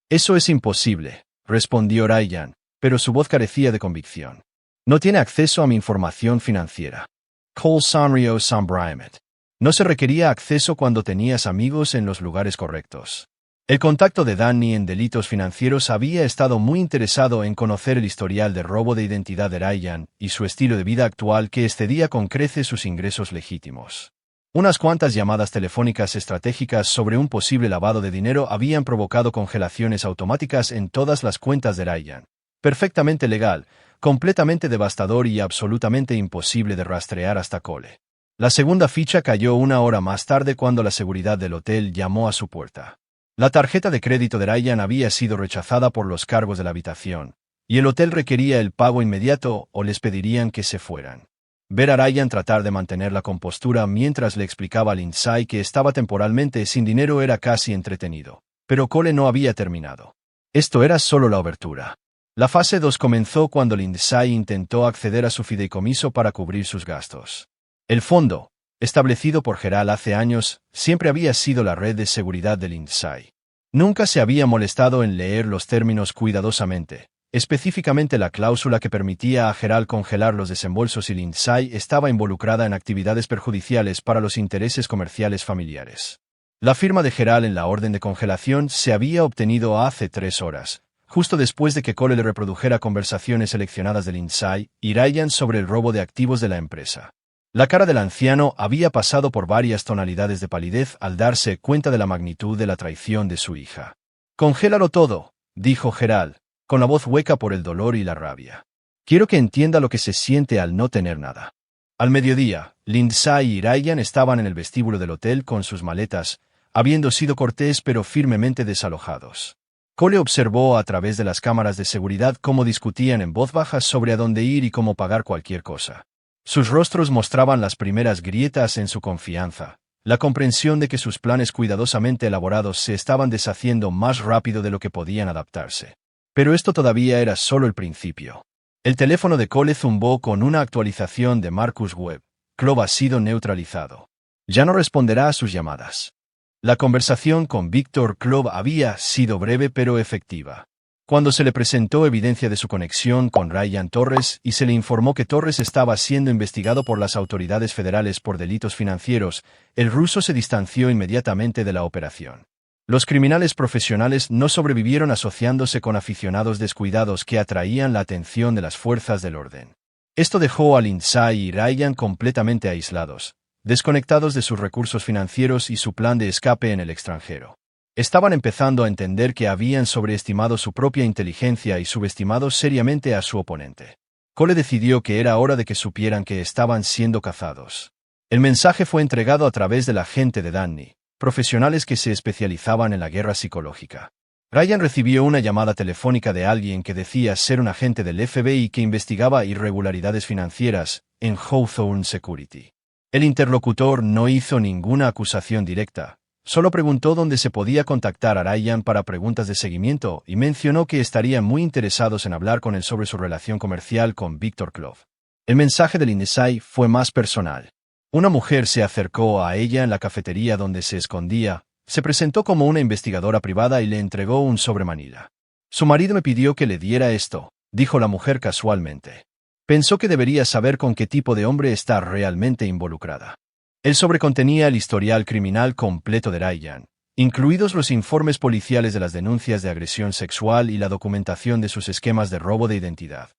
Eso es imposible, respondió Ryan, pero su voz carecía de convicción. No tiene acceso a mi información financiera. Cole sonrió sombríamente. No se requería acceso cuando tenías amigos en los lugares correctos. El contacto de Danny en delitos financieros había estado muy interesado en conocer el historial de robo de identidad de Ryan y su estilo de vida actual que excedía con creces sus ingresos legítimos. Unas cuantas llamadas telefónicas estratégicas sobre un posible lavado de dinero habían provocado congelaciones automáticas en todas las cuentas de Ryan. Perfectamente legal, completamente devastador y absolutamente imposible de rastrear hasta Cole. La segunda ficha cayó una hora más tarde cuando la seguridad del hotel llamó a su puerta. La tarjeta de crédito de Ryan había sido rechazada por los cargos de la habitación, y el hotel requería el pago inmediato o les pedirían que se fueran. Ver a Ryan tratar de mantener la compostura mientras le explicaba a Lindsay que estaba temporalmente sin dinero era casi entretenido, pero Cole no había terminado. Esto era solo la obertura. La fase 2 comenzó cuando Lindsay intentó acceder a su fideicomiso para cubrir sus gastos. El fondo, establecido por Gerald hace años, siempre había sido la red de seguridad de Lindsay. Nunca se había molestado en leer los términos cuidadosamente, específicamente la cláusula que permitía a Gerald congelar los desembolsos y Lindsay estaba involucrada en actividades perjudiciales para los intereses comerciales familiares. La firma de Gerald en la orden de congelación se había obtenido hace 3 horas, justo después de que Cole le reprodujera conversaciones seleccionadas de Lindsay y Ryan sobre el robo de activos de la empresa. La cara del anciano había pasado por varias tonalidades de palidez al darse cuenta de la magnitud de la traición de su hija. «Congélalo todo», dijo Gerald, con la voz hueca por el dolor y la rabia. «Quiero que entienda lo que se siente al no tener nada». Al mediodía, Lindsay y Ryan estaban en el vestíbulo del hotel con sus maletas, habiendo sido cortés pero firmemente desalojados. Cole observó a través de las cámaras de seguridad cómo discutían en voz baja sobre a dónde ir y cómo pagar cualquier cosa. Sus rostros mostraban las primeras grietas en su confianza, la comprensión de que sus planes cuidadosamente elaborados se estaban deshaciendo más rápido de lo que podían adaptarse. Pero esto todavía era solo el principio. El teléfono de Cole zumbó con una actualización de Marcus Webb. Clove ha sido neutralizado. Ya no responderá a sus llamadas. La conversación con Víctor Clove había sido breve pero efectiva. Cuando se le presentó evidencia de su conexión con Ryan Torres y se le informó que Torres estaba siendo investigado por las autoridades federales por delitos financieros, el ruso se distanció inmediatamente de la operación. Los criminales profesionales no sobrevivieron asociándose con aficionados descuidados que atraían la atención de las fuerzas del orden. Esto dejó a Lindsay y Ryan completamente aislados, desconectados de sus recursos financieros y su plan de escape en el extranjero. Estaban empezando a entender que habían sobreestimado su propia inteligencia y subestimado seriamente a su oponente. Cole decidió que era hora de que supieran que estaban siendo cazados. El mensaje fue entregado a través del agente de Danny, profesionales que se especializaban en la guerra psicológica. Ryan recibió una llamada telefónica de alguien que decía ser un agente del FBI que investigaba irregularidades financieras en Hawthorne Security. El interlocutor no hizo ninguna acusación directa, solo preguntó dónde se podía contactar a Ryan para preguntas de seguimiento y mencionó que estarían muy interesados en hablar con él sobre su relación comercial con Víctor Clove. El mensaje de Lindsay fue más personal. Una mujer se acercó a ella en la cafetería donde se escondía, se presentó como una investigadora privada y le entregó un sobre Manila. Su marido me pidió que le diera esto, dijo la mujer casualmente. Pensó que debería saber con qué tipo de hombre está realmente involucrada. El sobre contenía el historial criminal completo de Ryan, incluidos los informes policiales de las denuncias de agresión sexual y la documentación de sus esquemas de robo de identidad.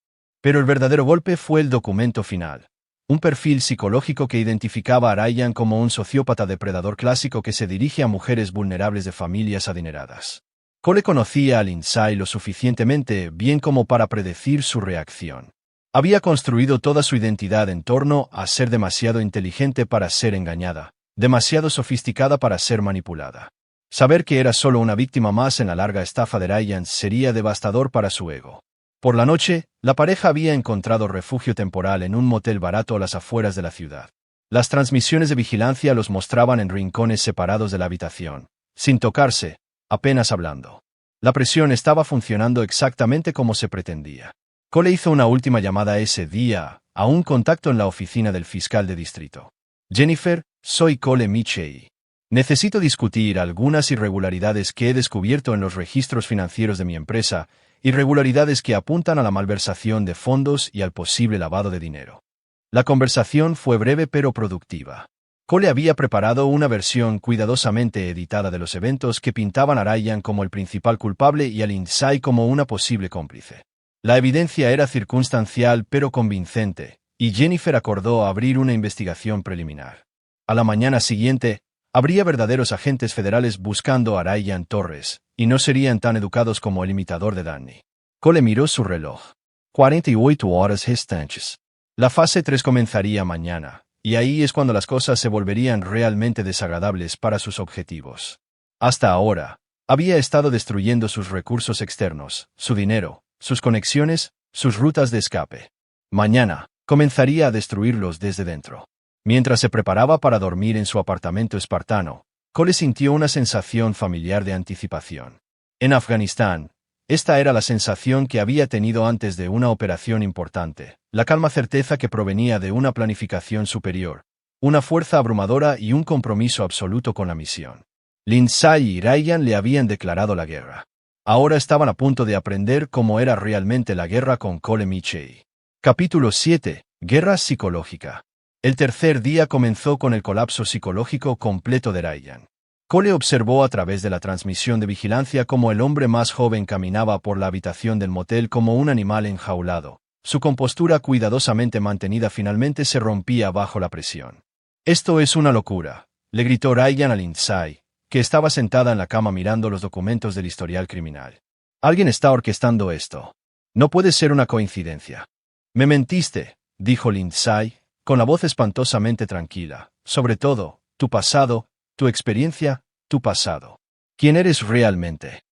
Pero el verdadero golpe fue el documento final. Un perfil psicológico que identificaba a Ryan como un sociópata depredador clásico que se dirige a mujeres vulnerables de familias adineradas. Cole conocía a Lindsay lo suficientemente bien como para predecir su reacción. Había construido toda su identidad en torno a ser demasiado inteligente para ser engañada, demasiado sofisticada para ser manipulada. Saber que era solo una víctima más en la larga estafa de Ryan sería devastador para su ego. Por la noche, la pareja había encontrado refugio temporal en un motel barato a las afueras de la ciudad. Las transmisiones de vigilancia los mostraban en rincones separados de la habitación, sin tocarse, apenas hablando. La presión estaba funcionando exactamente como se pretendía. Cole hizo una última llamada ese día, a un contacto en la oficina del fiscal de distrito. Jennifer, soy Cole Michei. Necesito discutir algunas irregularidades que he descubierto en los registros financieros de mi empresa, irregularidades que apuntan a la malversación de fondos y al posible lavado de dinero. La conversación fue breve pero productiva. Cole había preparado una versión cuidadosamente editada de los eventos que pintaban a Ryan como el principal culpable y a Lindsay como una posible cómplice. La evidencia era circunstancial pero convincente, y Jennifer acordó abrir una investigación preliminar. A la mañana siguiente, habría verdaderos agentes federales buscando a Ryan Torres, y no serían tan educados como el imitador de Danny. Cole miró su reloj. 48 horas restantes. La fase 3 comenzaría mañana, y ahí es cuando las cosas se volverían realmente desagradables para sus objetivos. Hasta ahora, había estado destruyendo sus recursos externos, su dinero, sus conexiones, sus rutas de escape. Mañana, comenzaría a destruirlos desde dentro. Mientras se preparaba para dormir en su apartamento espartano, Cole sintió una sensación familiar de anticipación. En Afganistán, esta era la sensación que había tenido antes de una operación importante, la calma certeza que provenía de una planificación superior, una fuerza abrumadora y un compromiso absoluto con la misión. Lindsay y Ryan le habían declarado la guerra. Ahora estaban a punto de aprender cómo era realmente la guerra con Cole Michei. Capítulo 7. Guerra psicológica. El tercer día comenzó con el colapso psicológico completo de Ryan. Cole observó a través de la transmisión de vigilancia cómo el hombre más joven caminaba por la habitación del motel como un animal enjaulado. Su compostura cuidadosamente mantenida finalmente se rompía bajo la presión. «Esto es una locura», le gritó Ryan a Lindsay, que estaba sentada en la cama mirando los documentos del historial criminal. «Alguien está orquestando esto. No puede ser una coincidencia». «Me mentiste», dijo Lindsay, con la voz espantosamente tranquila. «Sobre todo, tu pasado, tu experiencia, tu pasado. ¿Quién eres realmente?»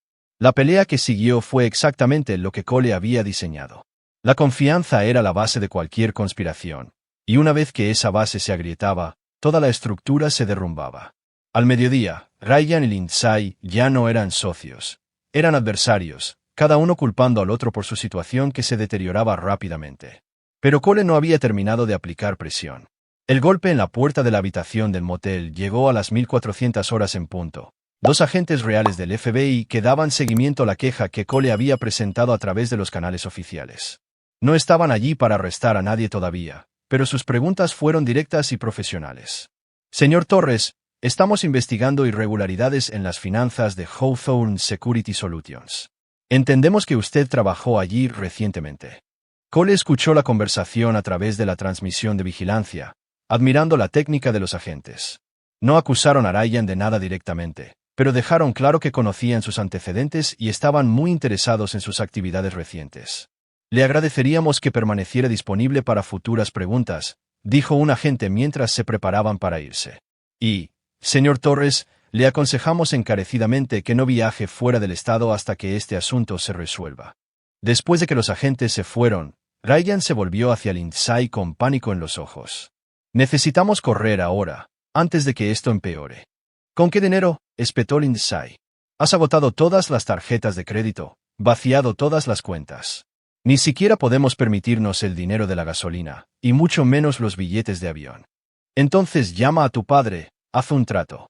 La pelea que siguió fue exactamente lo que Cole había diseñado. La confianza era la base de cualquier conspiración, y una vez que esa base se agrietaba, toda la estructura se derrumbaba. Al mediodía, Ryan y Lindsay ya no eran socios. Eran adversarios, cada uno culpando al otro por su situación que se deterioraba rápidamente. Pero Cole no había terminado de aplicar presión. El golpe en la puerta de la habitación del motel llegó a las 1400 horas en punto. Dos agentes reales del FBI que daban seguimiento a la queja que Cole había presentado a través de los canales oficiales. No estaban allí para arrestar a nadie todavía, pero sus preguntas fueron directas y profesionales. Señor Torres, estamos investigando irregularidades en las finanzas de Hawthorne Security Solutions. Entendemos que usted trabajó allí recientemente. Cole escuchó la conversación a través de la transmisión de vigilancia, admirando la técnica de los agentes. No acusaron a Ryan de nada directamente, pero dejaron claro que conocían sus antecedentes y estaban muy interesados en sus actividades recientes. Le agradeceríamos que permaneciera disponible para futuras preguntas, dijo un agente mientras se preparaban para irse. Y, señor Torres, le aconsejamos encarecidamente que no viaje fuera del estado hasta que este asunto se resuelva. Después de que los agentes se fueron, Ryan se volvió hacia Lindsay con pánico en los ojos. Necesitamos correr ahora, antes de que esto empeore. ¿Con qué dinero?, espetó Lindsay. Has agotado todas las tarjetas de crédito, vaciado todas las cuentas. Ni siquiera podemos permitirnos el dinero de la gasolina, y mucho menos los billetes de avión. Entonces llama a tu padre, haz un trato.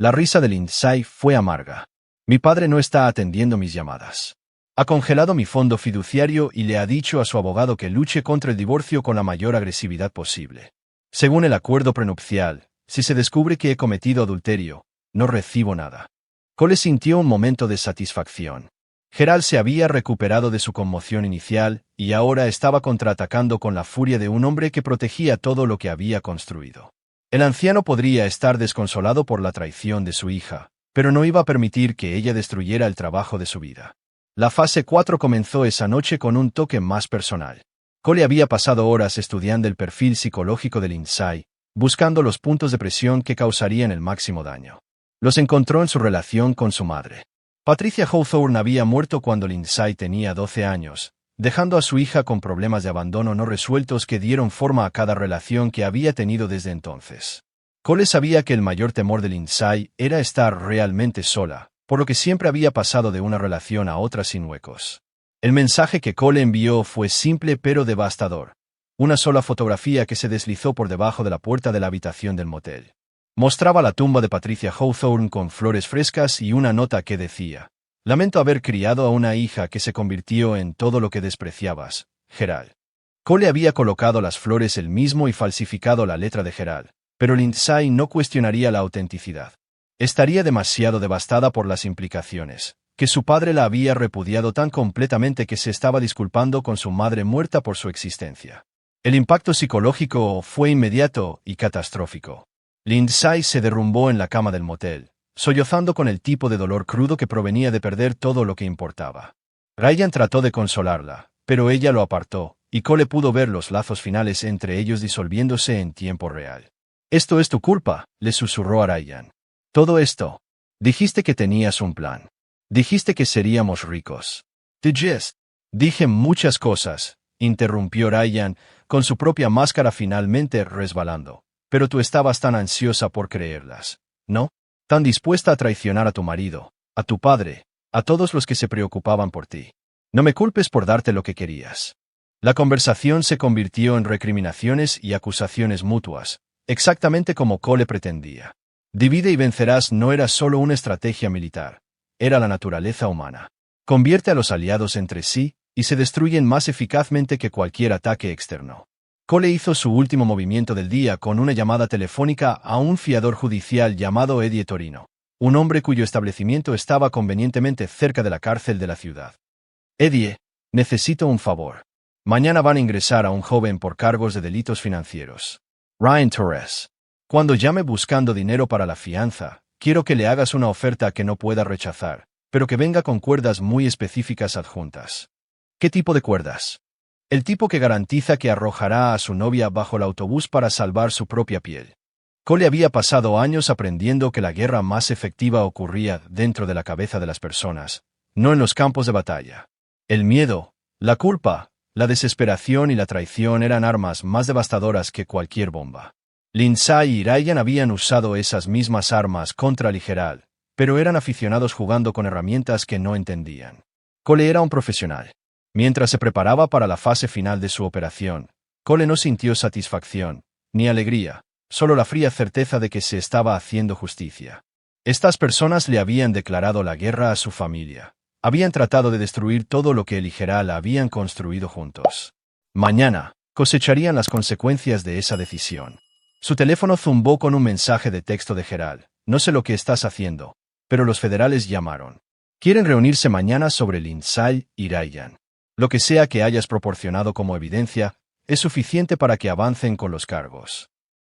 La risa de Lindsay fue amarga. Mi padre no está atendiendo mis llamadas. Ha congelado mi fondo fiduciario y le ha dicho a su abogado que luche contra el divorcio con la mayor agresividad posible. Según el acuerdo prenupcial, si se descubre que he cometido adulterio, no recibo nada. Cole sintió un momento de satisfacción. Gerald se había recuperado de su conmoción inicial y ahora estaba contraatacando con la furia de un hombre que protegía todo lo que había construido. El anciano podría estar desconsolado por la traición de su hija, pero no iba a permitir que ella destruyera el trabajo de su vida. La fase 4 comenzó esa noche con un toque más personal. Cole había pasado horas estudiando el perfil psicológico de Lindsay, buscando los puntos de presión que causarían el máximo daño. Los encontró en su relación con su madre. Patricia Hawthorne había muerto cuando Lindsay tenía 12 años, dejando a su hija con problemas de abandono no resueltos que dieron forma a cada relación que había tenido desde entonces. Cole sabía que el mayor temor de Lindsay era estar realmente sola, por lo que siempre había pasado de una relación a otra sin huecos. El mensaje que Cole envió fue simple pero devastador. Una sola fotografía que se deslizó por debajo de la puerta de la habitación del motel. Mostraba la tumba de Patricia Hawthorne con flores frescas y una nota que decía: «Lamento haber criado a una hija que se convirtió en todo lo que despreciabas, Gerald». Cole había colocado las flores él mismo y falsificado la letra de Gerald, pero Lindsay no cuestionaría la autenticidad. Estaría demasiado devastada por las implicaciones, que su padre la había repudiado tan completamente que se estaba disculpando con su madre muerta por su existencia. El impacto psicológico fue inmediato y catastrófico. Lindsay se derrumbó en la cama del motel, sollozando con el tipo de dolor crudo que provenía de perder todo lo que importaba. Ryan trató de consolarla, pero ella lo apartó, y Cole pudo ver los lazos finales entre ellos disolviéndose en tiempo real. «Esto es tu culpa», le susurró a Ryan. «Todo esto. Dijiste que tenías un plan. Dijiste que seríamos ricos». «Dije muchas cosas», interrumpió Ryan, con su propia máscara finalmente resbalando. «Pero tú estabas tan ansiosa por creerlas, ¿no? Tan dispuesta a traicionar a tu marido, a tu padre, a todos los que se preocupaban por ti. No me culpes por darte lo que querías». La conversación se convirtió en recriminaciones y acusaciones mutuas, exactamente como Cole pretendía. Divide y vencerás no era solo una estrategia militar, era la naturaleza humana. Convierte a los aliados entre sí, y se destruyen más eficazmente que cualquier ataque externo. Cole hizo su último movimiento del día con una llamada telefónica a un fiador judicial llamado Eddie Torino, un hombre cuyo establecimiento estaba convenientemente cerca de la cárcel de la ciudad. «Eddie, necesito un favor. Mañana van a ingresar a un joven por cargos de delitos financieros. Ryan Torres. Cuando llame buscando dinero para la fianza, quiero que le hagas una oferta que no pueda rechazar, pero que venga con cuerdas muy específicas adjuntas». «¿Qué tipo de cuerdas?» «El tipo que garantiza que arrojará a su novia bajo el autobús para salvar su propia piel». Cole había pasado años aprendiendo que la guerra más efectiva ocurría dentro de la cabeza de las personas, no en los campos de batalla. El miedo, la culpa, la desesperación y la traición eran armas más devastadoras que cualquier bomba. Lindsay y Ryan habían usado esas mismas armas contra Gerald, pero eran aficionados jugando con herramientas que no entendían. Cole era un profesional. Mientras se preparaba para la fase final de su operación, Cole no sintió satisfacción, ni alegría, solo la fría certeza de que se estaba haciendo justicia. Estas personas le habían declarado la guerra a su familia. Habían tratado de destruir todo lo que él y Gerald habían construido juntos. Mañana, cosecharían las consecuencias de esa decisión. Su teléfono zumbó con un mensaje de texto de Gerald. No sé lo que estás haciendo, pero los federales llamaron. Quieren reunirse mañana sobre Lindsay y Ryan. Lo que sea que hayas proporcionado como evidencia, es suficiente para que avancen con los cargos.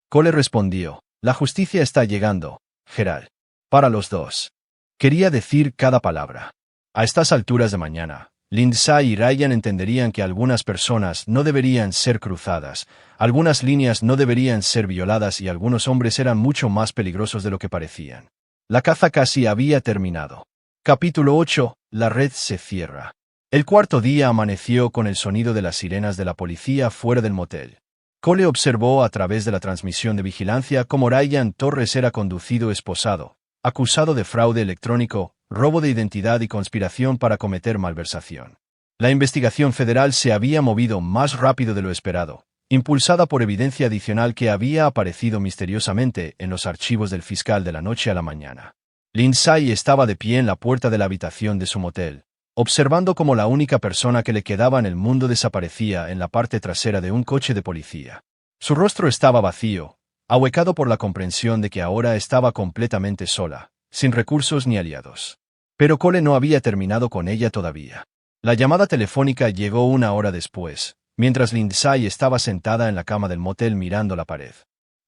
Cole respondió, la justicia está llegando, Gerald. Para los dos. Quería decir cada palabra. A estas alturas de mañana, Lindsay y Ryan entenderían que algunas personas no deberían ser cruzadas, algunas líneas no deberían ser violadas y algunos hombres eran mucho más peligrosos de lo que parecían. La caza casi había terminado. Capítulo 8. La red se cierra. El cuarto día amaneció con el sonido de las sirenas de la policía fuera del motel. Cole observó a través de la transmisión de vigilancia cómo Ryan Torres era conducido esposado, acusado de fraude electrónico, robo de identidad y conspiración para cometer malversación. La investigación federal se había movido más rápido de lo esperado, impulsada por evidencia adicional que había aparecido misteriosamente en los archivos del fiscal de la noche a la mañana. Lindsay estaba de pie en la puerta de la habitación de su motel, observando cómo la única persona que le quedaba en el mundo desaparecía en la parte trasera de un coche de policía. Su rostro estaba vacío, ahuecado por la comprensión de que ahora estaba completamente sola, sin recursos ni aliados. Pero Cole no había terminado con ella todavía. La llamada telefónica llegó una hora después, mientras Lindsay estaba sentada en la cama del motel mirando la pared.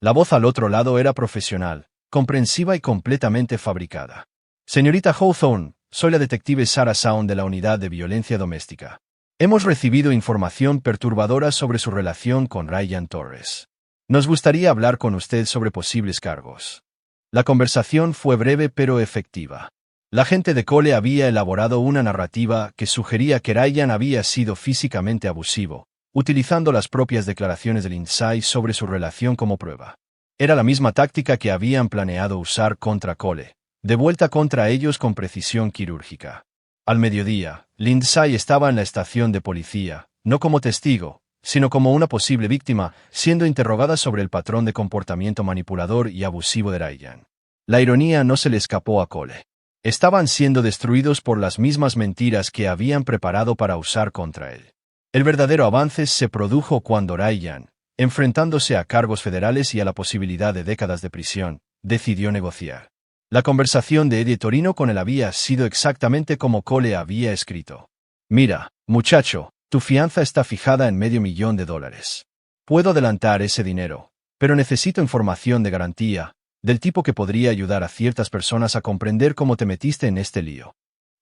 La voz al otro lado era profesional, comprensiva y completamente fabricada. Señorita Hawthorne, soy la detective Sarah Sound de la Unidad de Violencia Doméstica. Hemos recibido información perturbadora sobre su relación con Ryan Torres. Nos gustaría hablar con usted sobre posibles cargos. La conversación fue breve pero efectiva. La gente de Cole había elaborado una narrativa que sugería que Ryan había sido físicamente abusivo, utilizando las propias declaraciones de Lindsay sobre su relación como prueba. Era la misma táctica que habían planeado usar contra Cole, de vuelta contra ellos con precisión quirúrgica. Al mediodía, Lindsay estaba en la estación de policía, no como testigo, sino como una posible víctima, siendo interrogada sobre el patrón de comportamiento manipulador y abusivo de Ryan. La ironía no se le escapó a Cole. Estaban siendo destruidos por las mismas mentiras que habían preparado para usar contra él. El verdadero avance se produjo cuando Ryan, enfrentándose a cargos federales y a la posibilidad de décadas de prisión, decidió negociar. La conversación de Eddie Torino con él había sido exactamente como Cole había escrito. Mira, muchacho, tu fianza está fijada en $500,000. Puedo adelantar ese dinero, pero necesito información de garantía, del tipo que podría ayudar a ciertas personas a comprender cómo te metiste en este lío.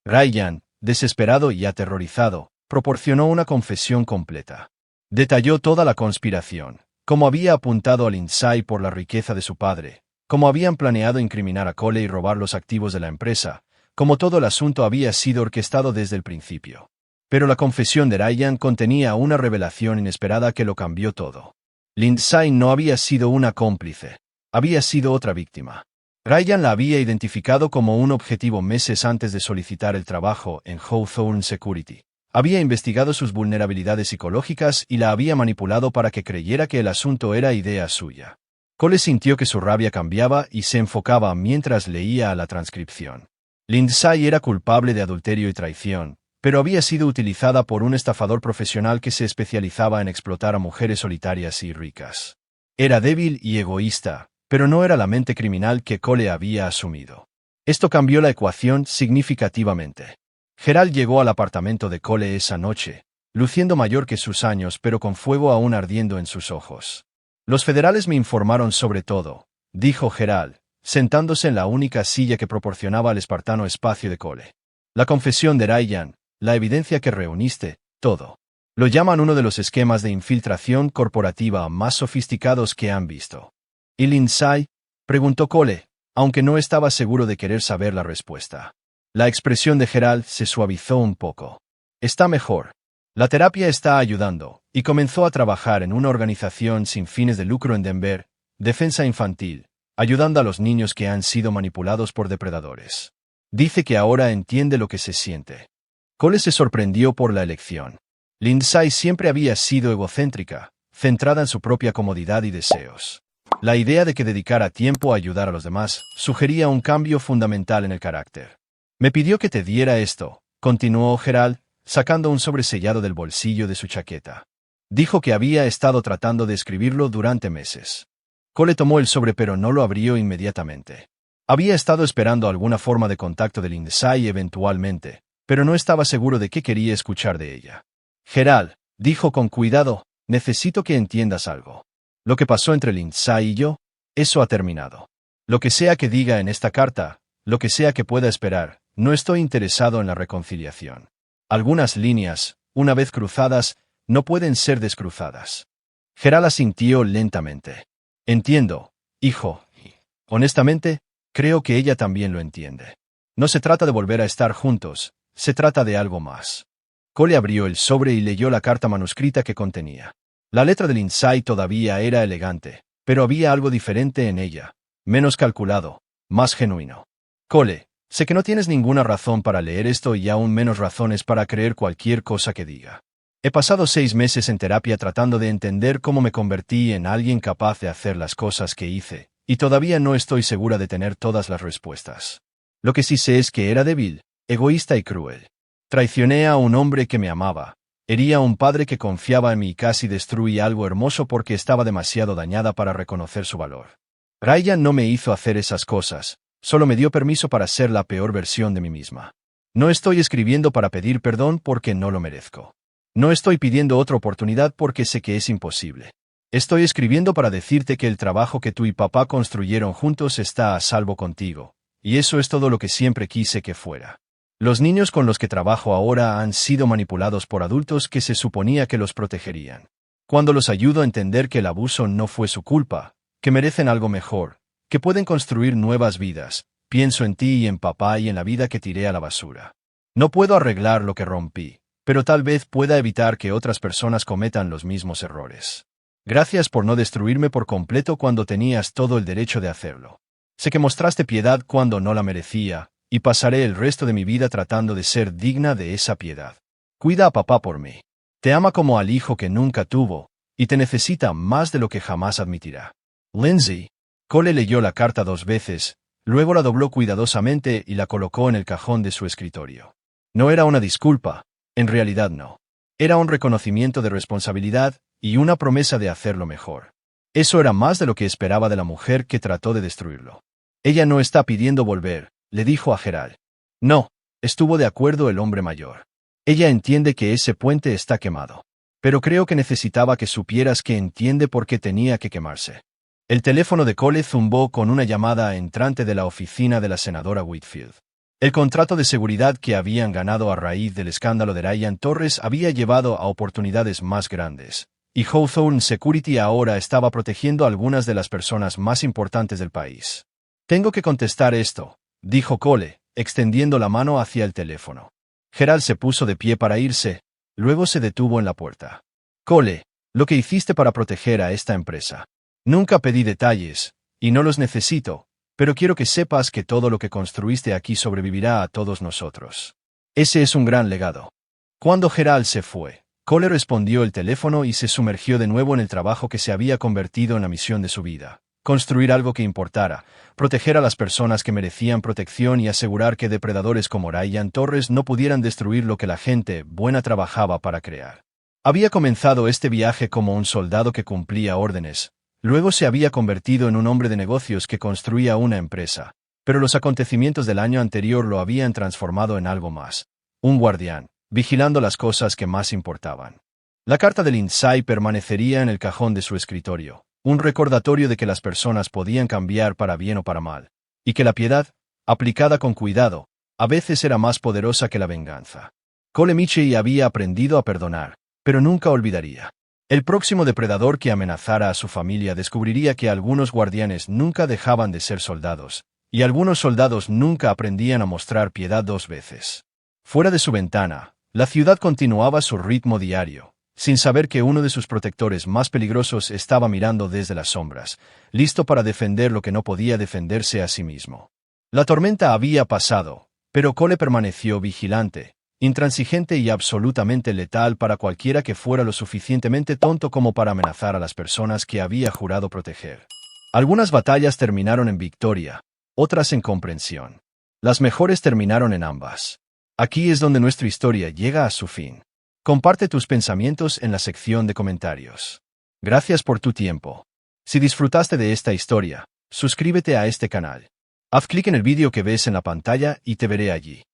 Ryan, desesperado y aterrorizado, proporcionó una confesión completa. Detalló toda la conspiración, cómo había apuntado a Lindsay por la riqueza de su padre, cómo habían planeado incriminar a Cole y robar los activos de la empresa, cómo todo el asunto había sido orquestado desde el principio. Pero la confesión de Ryan contenía una revelación inesperada que lo cambió todo. Lindsay no había sido una cómplice, había sido otra víctima. Ryan la había identificado como un objetivo meses antes de solicitar el trabajo en Hawthorne Security. Había investigado sus vulnerabilidades psicológicas y la había manipulado para que creyera que el asunto era idea suya. Cole sintió que su rabia cambiaba y se enfocaba mientras leía la transcripción. Lindsay era culpable de adulterio y traición, pero había sido utilizada por un estafador profesional que se especializaba en explotar a mujeres solitarias y ricas. Era débil y egoísta, pero no era la mente criminal que Cole había asumido. Esto cambió la ecuación significativamente. Gerald llegó al apartamento de Cole esa noche, luciendo mayor que sus años pero con fuego aún ardiendo en sus ojos. Los federales me informaron sobre todo, dijo Gerald, sentándose en la única silla que proporcionaba al espartano espacio de Cole. La confesión de Ryan, la evidencia que reuniste, todo. Lo llaman uno de los esquemas de infiltración corporativa más sofisticados que han visto. ¿Y Lindsay? Preguntó Cole, aunque no estaba seguro de querer saber la respuesta. La expresión de Gerald se suavizó un poco. Está mejor. La terapia está ayudando, y comenzó a trabajar en una organización sin fines de lucro en Denver, Defensa Infantil, ayudando a los niños que han sido manipulados por depredadores. Dice que ahora entiende lo que se siente. Cole se sorprendió por la elección. Lindsay siempre había sido egocéntrica, centrada en su propia comodidad y deseos. La idea de que dedicara tiempo a ayudar a los demás sugería un cambio fundamental en el carácter. Me pidió que te diera esto, continuó Gerald, sacando un sobresellado del bolsillo de su chaqueta. Dijo que había estado tratando de escribirlo durante meses. Cole tomó el sobre pero no lo abrió inmediatamente. Había estado esperando alguna forma de contacto de Lindsay eventualmente, pero no estaba seguro de qué quería escuchar de ella. Gerald, dijo con cuidado, necesito que entiendas algo. Lo que pasó entre Lindsay y yo, eso ha terminado. Lo que sea que diga en esta carta, lo que sea que pueda esperar, no estoy interesado en la reconciliación. Algunas líneas, una vez cruzadas, no pueden ser descruzadas. Gerald asintió lentamente. Entiendo, hijo, y, honestamente, creo que ella también lo entiende. No se trata de volver a estar juntos, se trata de algo más. Cole abrió el sobre y leyó la carta manuscrita que contenía. La letra de Lindsay todavía era elegante, pero había algo diferente en ella, menos calculado, más genuino. Cole, sé que no tienes ninguna razón para leer esto y aún menos razones para creer cualquier cosa que diga. He pasado 6 meses en terapia tratando de entender cómo me convertí en alguien capaz de hacer las cosas que hice, y todavía no estoy segura de tener todas las respuestas. Lo que sí sé es que era débil, egoísta y cruel. Traicioné a un hombre que me amaba. Herí a un padre que confiaba en mí y casi destruí algo hermoso porque estaba demasiado dañada para reconocer su valor. Ryan no me hizo hacer esas cosas, solo me dio permiso para ser la peor versión de mí misma. No estoy escribiendo para pedir perdón porque no lo merezco. No estoy pidiendo otra oportunidad porque sé que es imposible. Estoy escribiendo para decirte que el trabajo que tú y papá construyeron juntos está a salvo contigo, y eso es todo lo que siempre quise que fuera. Los niños con los que trabajo ahora han sido manipulados por adultos que se suponía que los protegerían. Cuando los ayudo a entender que el abuso no fue su culpa, que merecen algo mejor, que pueden construir nuevas vidas, pienso en ti y en papá y en la vida que tiré a la basura. No puedo arreglar lo que rompí, pero tal vez pueda evitar que otras personas cometan los mismos errores. Gracias por no destruirme por completo cuando tenías todo el derecho de hacerlo. Sé que mostraste piedad cuando no la merecía, y pasaré el resto de mi vida tratando de ser digna de esa piedad. Cuida a papá por mí. Te ama como al hijo que nunca tuvo, y te necesita más de lo que jamás admitirá. Lindsay. Cole leyó la carta 2 veces, luego la dobló cuidadosamente y la colocó en el cajón de su escritorio. No era una disculpa, en realidad no. Era un reconocimiento de responsabilidad y una promesa de hacerlo mejor. Eso era más de lo que esperaba de la mujer que trató de destruirlo. Ella no está pidiendo volver, le dijo a Gerald. No, estuvo de acuerdo el hombre mayor. Ella entiende que ese puente está quemado. Pero creo que necesitaba que supieras que entiende por qué tenía que quemarse. El teléfono de Cole zumbó con una llamada entrante de la oficina de la senadora Whitfield. El contrato de seguridad que habían ganado a raíz del escándalo de Ryan Torres había llevado a oportunidades más grandes, y Hawthorne Security ahora estaba protegiendo a algunas de las personas más importantes del país. Tengo que contestar esto, dijo Cole, extendiendo la mano hacia el teléfono. Gerald se puso de pie para irse, luego se detuvo en la puerta. Cole, lo que hiciste para proteger a esta empresa. Nunca pedí detalles, y no los necesito, pero quiero que sepas que todo lo que construiste aquí sobrevivirá a todos nosotros. Ese es un gran legado. Cuando Gerald se fue, Cole respondió el teléfono y se sumergió de nuevo en el trabajo que se había convertido en la misión de su vida. Construir algo que importara, proteger a las personas que merecían protección y asegurar que depredadores como Ryan Torres no pudieran destruir lo que la gente buena trabajaba para crear. Había comenzado este viaje como un soldado que cumplía órdenes, luego se había convertido en un hombre de negocios que construía una empresa, pero los acontecimientos del año anterior lo habían transformado en algo más. Un guardián, vigilando las cosas que más importaban. La carta de Lindsay permanecería en el cajón de su escritorio. Un recordatorio de que las personas podían cambiar para bien o para mal, y que la piedad, aplicada con cuidado, a veces era más poderosa que la venganza. Cole Michie había aprendido a perdonar, pero nunca olvidaría. El próximo depredador que amenazara a su familia descubriría que algunos guardianes nunca dejaban de ser soldados, y algunos soldados nunca aprendían a mostrar piedad 2 veces. Fuera de su ventana, la ciudad continuaba su ritmo diario, sin saber que uno de sus protectores más peligrosos estaba mirando desde las sombras, listo para defender lo que no podía defenderse a sí mismo. La tormenta había pasado, pero Cole permaneció vigilante, intransigente y absolutamente letal para cualquiera que fuera lo suficientemente tonto como para amenazar a las personas que había jurado proteger. Algunas batallas terminaron en victoria, otras en comprensión. Las mejores terminaron en ambas. Aquí es donde nuestra historia llega a su fin. Comparte tus pensamientos en la sección de comentarios. Gracias por tu tiempo. Si disfrutaste de esta historia, suscríbete a este canal. Haz clic en el vídeo que ves en la pantalla y te veré allí.